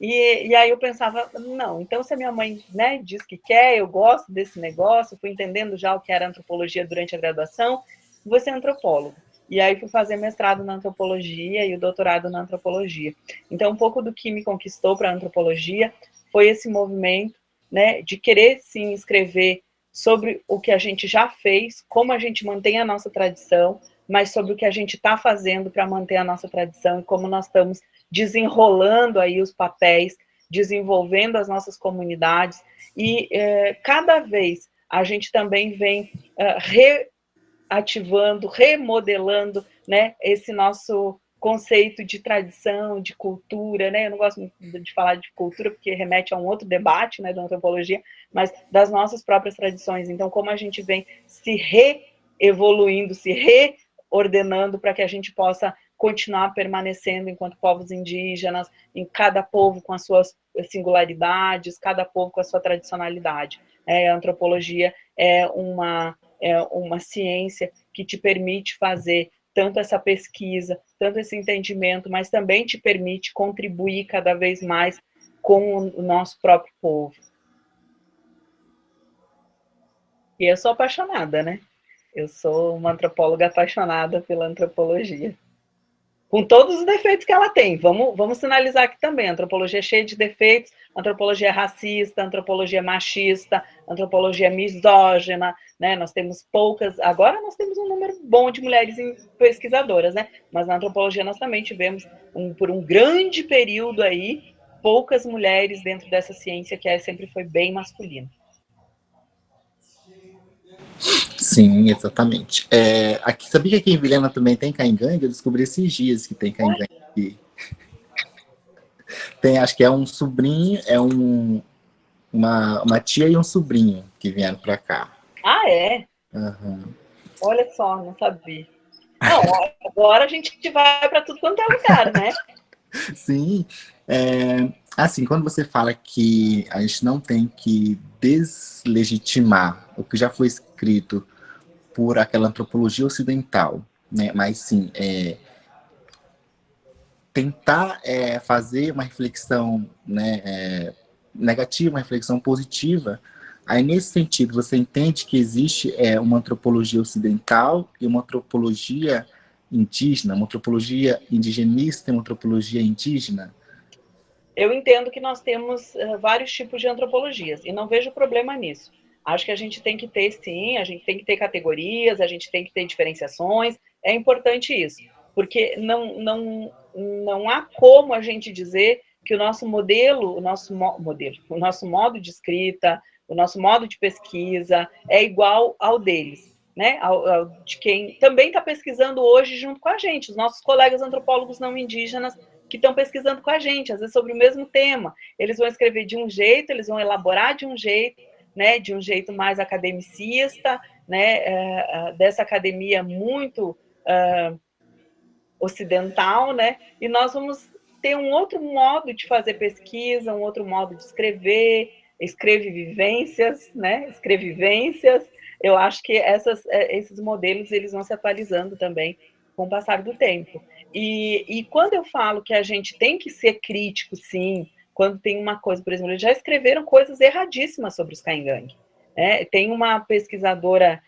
E aí eu pensava, não, então se a minha mãe, né, diz que quer, eu gosto desse negócio, fui entendendo já o que era antropologia durante a graduação, vou ser antropólogo. E aí fui fazer mestrado na antropologia e o doutorado na antropologia. Então, um pouco do que me conquistou para a antropologia foi esse movimento, né, de querer sim escrever sobre o que a gente já fez, como a gente mantém a nossa tradição, mas sobre o que a gente está fazendo para manter a nossa tradição e como nós estamos desenrolando aí os papéis, desenvolvendo as nossas comunidades e cada vez a gente também vem reativando, remodelando, né, esse nosso conceito de tradição, de cultura, né? Eu não gosto de falar de cultura porque remete a um outro debate, né, da antropologia, mas das nossas próprias tradições. Então, como a gente vem se reevoluindo, se reordenando para que a gente possa continuar permanecendo enquanto povos indígenas, em cada povo com as suas singularidades, cada povo com a sua tradicionalidade. A antropologia é uma ciência que te permite fazer tanto essa pesquisa, tanto esse entendimento, mas também te permite contribuir cada vez mais com o nosso próprio povo. E eu sou apaixonada, né? Eu sou uma antropóloga apaixonada pela antropologia. Com todos os defeitos que ela tem. Vamos sinalizar aqui também. A antropologia é cheia de defeitos, a antropologia é racista, a antropologia é machista, a antropologia é misógina, né? Nós temos poucas, agora nós temos um número bom de mulheres pesquisadoras, né? Mas na antropologia nós também tivemos, por um grande período aí, poucas mulheres dentro dessa ciência que sempre foi bem masculina. Sim, exatamente. Aqui, sabia que aqui em Vilhena também tem caingangue? Eu descobri esses dias que tem caingangue aqui. Tem, acho que é um sobrinho, uma tia e um sobrinho que vieram para cá. Ah, é? Uhum. Olha só, não sabia. Não, agora a gente vai para tudo quanto é lugar, né? Sim. Assim, quando você fala que a gente não tem que deslegitimar o que já foi escrito por aquela antropologia ocidental, né? Mas sim, tentar fazer uma reflexão, né, negativa, uma reflexão positiva. Aí, nesse sentido, você entende que existe uma antropologia ocidental e uma antropologia indígena, uma antropologia indigenista e uma antropologia indígena? Eu entendo que nós temos vários tipos de antropologias e não vejo problema nisso. Acho que a gente tem que ter, sim, a gente tem que ter categorias, a gente tem que ter diferenciações, é importante isso, porque não há como a gente dizer que o nosso modelo, o nosso modo de escrita, o nosso modo de pesquisa é igual ao deles, né? Ao de quem também está pesquisando hoje junto com a gente, os nossos colegas antropólogos não indígenas que estão pesquisando com a gente, às vezes sobre o mesmo tema. Eles vão escrever de um jeito, eles vão elaborar de um jeito, né, de um jeito mais academicista, né, dessa academia muito ocidental, né, e nós vamos ter um outro modo de fazer pesquisa, um outro modo de escrever, escrevivências, né, escrevivências. Eu acho que esses modelos eles vão se atualizando também com o passar do tempo. E quando eu falo que a gente tem que ser crítico, sim, quando tem uma coisa, por exemplo, eles já escreveram coisas erradíssimas sobre os caingangue. Né? Tem uma pesquisadora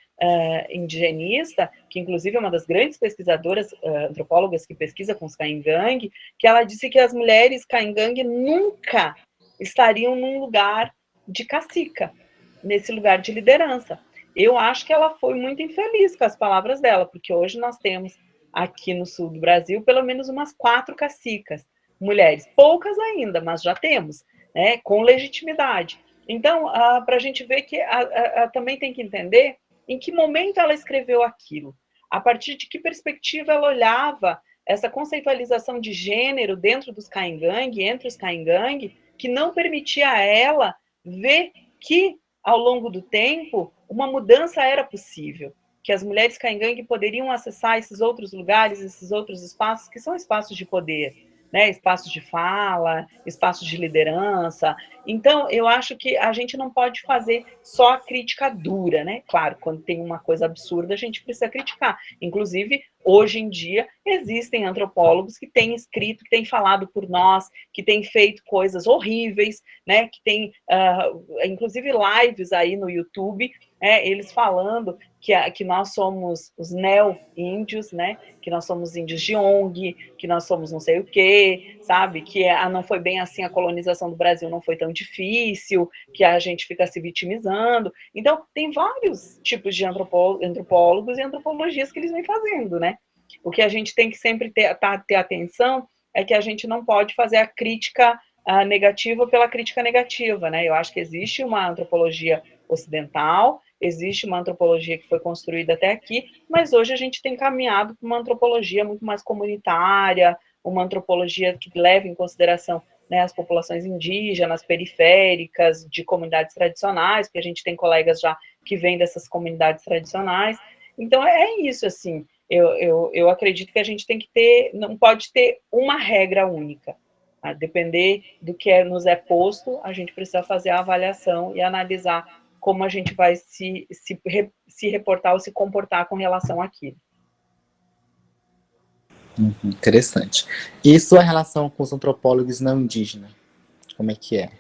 indigenista, que inclusive é uma das grandes pesquisadoras, antropólogas que pesquisa com os caingangue, que ela disse que as mulheres caingangue nunca estariam num lugar de cacica, nesse lugar de liderança. Eu acho que ela foi muito infeliz com as palavras dela, porque hoje nós temos aqui no sul do Brasil pelo menos umas 4 cacicas, mulheres, poucas ainda, mas já temos, né, com legitimidade. Então, para a gente ver que também tem que entender em que momento ela escreveu aquilo, a partir de que perspectiva ela olhava essa conceitualização de gênero dentro dos caingangue, entre os caingangue, que não permitia a ela ver que, ao longo do tempo, uma mudança era possível, que as mulheres caingangue poderiam acessar esses outros lugares, esses outros espaços, que são espaços de poder, né? Espaços de fala, espaços de liderança. Então, eu acho que a gente não pode fazer só a crítica dura, né? Claro, quando tem uma coisa absurda, a gente precisa criticar. Inclusive, hoje em dia, existem antropólogos que têm escrito, que têm falado por nós, que têm feito coisas horríveis, né? Que têm, inclusive, lives aí no YouTube, eles falando que nós somos os neo-índios, né? Que nós somos índios de ONG, que nós somos não sei o quê, sabe? Que não foi bem assim, a colonização do Brasil não foi tão difícil, que a gente fica se vitimizando. Então, tem vários tipos de antropólogos e antropologias que eles vêm fazendo, né? O que a gente tem que sempre ter atenção é que a gente não pode fazer a crítica negativa pela crítica negativa, né? Eu acho que existe uma antropologia ocidental, existe uma antropologia que foi construída até aqui, mas hoje a gente tem caminhado para uma antropologia muito mais comunitária, uma antropologia que leva em consideração, né, as populações indígenas, periféricas, de comunidades tradicionais, porque a gente tem colegas já que vêm dessas comunidades tradicionais. Então, é isso, assim, eu acredito que a gente tem que ter, não pode ter uma regra única. A depender do que nos é posto, a gente precisa fazer a avaliação e analisar como a gente vai se reportar ou se comportar com relação àquilo. Interessante. E sua relação com os antropólogos não indígenas? Como é que é?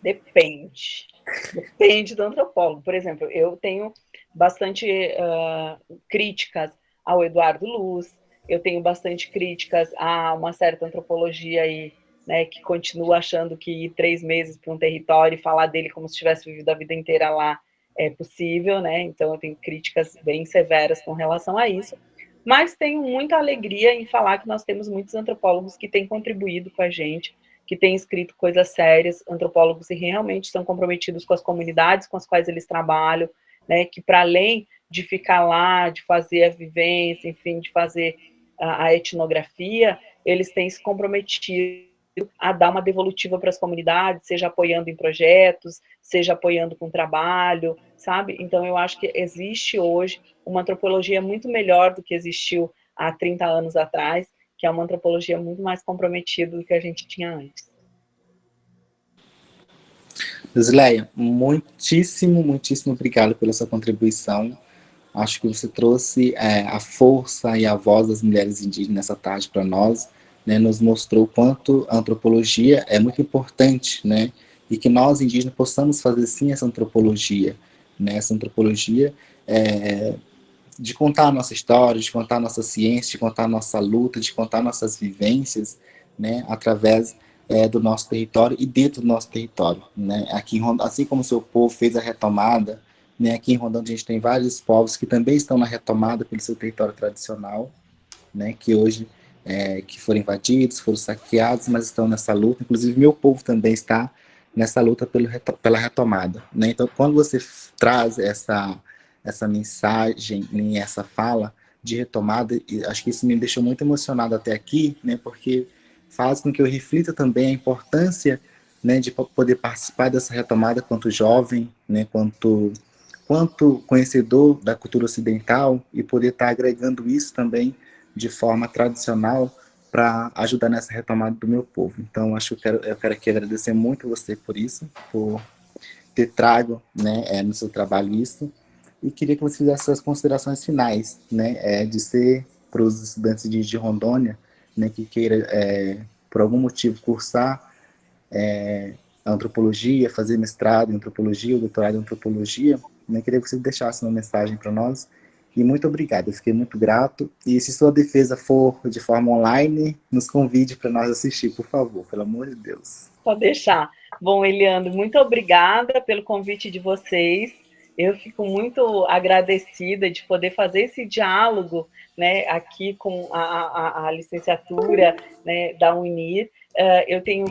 Depende. Depende do antropólogo. Por exemplo, eu tenho bastante críticas ao Eduardo Luz, eu tenho bastante críticas a uma certa antropologia aí, né, que continua achando que ir 3 meses para um território e falar dele como se tivesse vivido a vida inteira lá é possível, né? Então eu tenho críticas bem severas com relação a isso, mas tenho muita alegria em falar que nós temos muitos antropólogos que têm contribuído com a gente, que têm escrito coisas sérias, antropólogos que realmente estão comprometidos com as comunidades com as quais eles trabalham, né, que para além de ficar lá, de fazer a vivência, enfim, de fazer a etnografia, eles têm se comprometido a dar uma devolutiva para as comunidades, seja apoiando em projetos, seja apoiando com trabalho, sabe? Então, eu acho que existe hoje uma antropologia muito melhor do que existiu há 30 anos atrás, que é uma antropologia muito mais comprometida do que a gente tinha antes. Zleia, muitíssimo obrigado pela sua contribuição. Acho que você trouxe a força e a voz das mulheres indígenas nessa tarde para nós, né? Nos mostrou o quanto a antropologia é muito importante, né? E que nós indígenas possamos fazer sim essa antropologia, né? Essa antropologia de contar a nossa história, de contar a nossa ciência, de contar a nossa luta, de contar nossas vivências, né, através do nosso território e dentro do nosso território, né? Aqui em Rondônia, assim como o seu povo fez a retomada, né, aqui em Rondônia a gente tem vários povos que também estão na retomada pelo seu território tradicional, né, que hoje que foram invadidos, foram saqueados, mas estão nessa luta. Inclusive meu povo também está nessa luta pela retomada, né? Então, quando você traz essa mensagem, essa fala de retomada, acho que isso me deixou muito emocionado até aqui, né? Porque faz com que eu reflita também a importância, né, de poder participar dessa retomada quanto jovem, né, quanto conhecedor da cultura ocidental e poder estar agregando isso também de forma tradicional para ajudar nessa retomada do meu povo. Então, acho que eu quero aqui agradecer muito você por isso, por ter trago, né, no seu trabalho isso, e queria que você fizesse suas considerações finais, né, de ser para os estudantes de Rondônia, né, que queira, por algum motivo, cursar antropologia, fazer mestrado em antropologia, ou doutorado em antropologia, né, queria que você deixasse uma mensagem para nós. E muito obrigado, eu fiquei muito grato. E se sua defesa for de forma online, nos convide para nós assistir, por favor, pelo amor de Deus. Pode deixar. Bom, Eliandro, muito obrigada pelo convite de vocês. Eu fico muito agradecida de poder fazer esse diálogo, né, aqui com a licenciatura, né, da UNIR. Eu tenho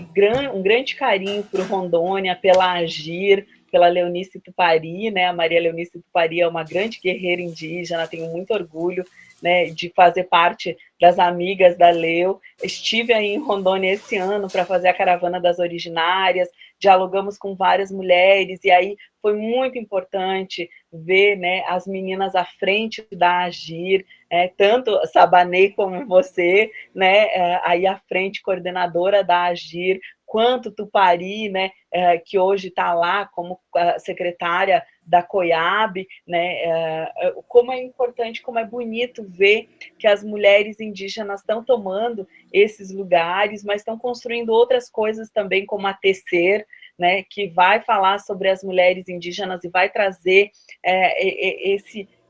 um grande carinho por Rondônia, pela Agir, pela Leonice Tupari, né? A Maria Leonice Tupari é uma grande guerreira indígena, tenho muito orgulho, né, de fazer parte das amigas da Leu. Estive aí em Rondônia esse ano para fazer a Caravana das Originárias, dialogamos com várias mulheres, e aí foi muito importante ver, né, as meninas à frente da Agir, tanto Sabanei como você, né, aí à frente, coordenadora da Agir, quanto Tupari, né, que hoje está lá como secretária da COIAB, né, como é importante, como é bonito ver que as mulheres indígenas estão tomando esses lugares, mas estão construindo outras coisas também, como a Tecer, né, que vai falar sobre as mulheres indígenas e vai trazer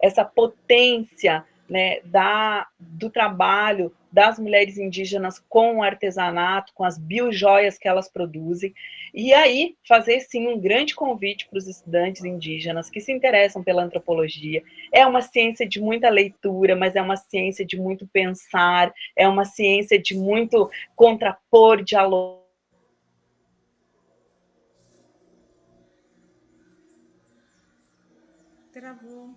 essa potência, né, do trabalho das mulheres indígenas com o artesanato, com as biojoias que elas produzem, e aí fazer, sim, um grande convite para os estudantes indígenas que se interessam pela antropologia. É uma ciência de muita leitura, mas é uma ciência de muito pensar, é uma ciência de muito contrapor, dialogar. Travou.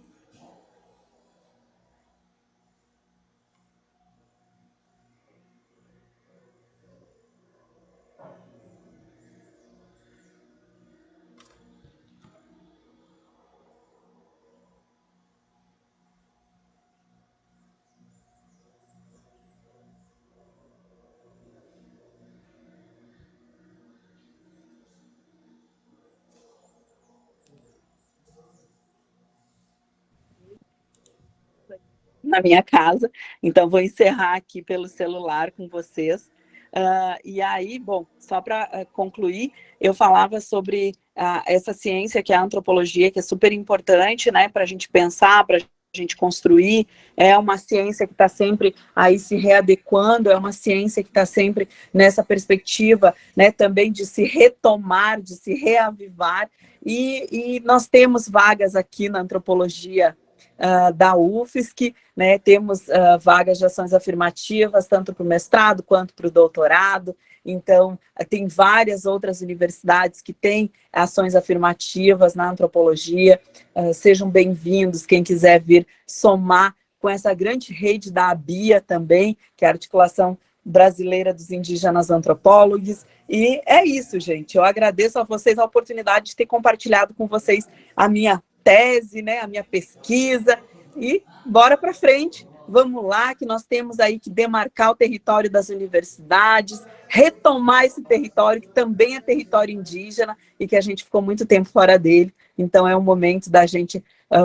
Na minha casa, então vou encerrar aqui pelo celular com vocês. E aí, bom, só para concluir, eu falava sobre essa ciência que é a antropologia, que é super importante, né, para a gente pensar, para a gente construir, é uma ciência que está sempre aí se readequando, é uma ciência que está sempre nessa perspectiva, né, também de se retomar, de se reavivar, e nós temos vagas aqui na antropologia da UFSC, né, temos vagas de ações afirmativas, tanto para o mestrado quanto para o doutorado, então tem várias outras universidades que têm ações afirmativas na antropologia, sejam bem-vindos, quem quiser vir somar com essa grande rede da ABIA também, que é a Articulação Brasileira dos Indígenas Antropólogos, e é isso, gente, eu agradeço a vocês a oportunidade de ter compartilhado com vocês a minha tese, né, a minha pesquisa, e bora para frente, vamos lá, que nós temos aí que demarcar o território das universidades, retomar esse território, que também é território indígena, e que a gente ficou muito tempo fora dele, então é o momento da gente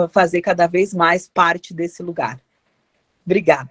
fazer cada vez mais parte desse lugar. Obrigada.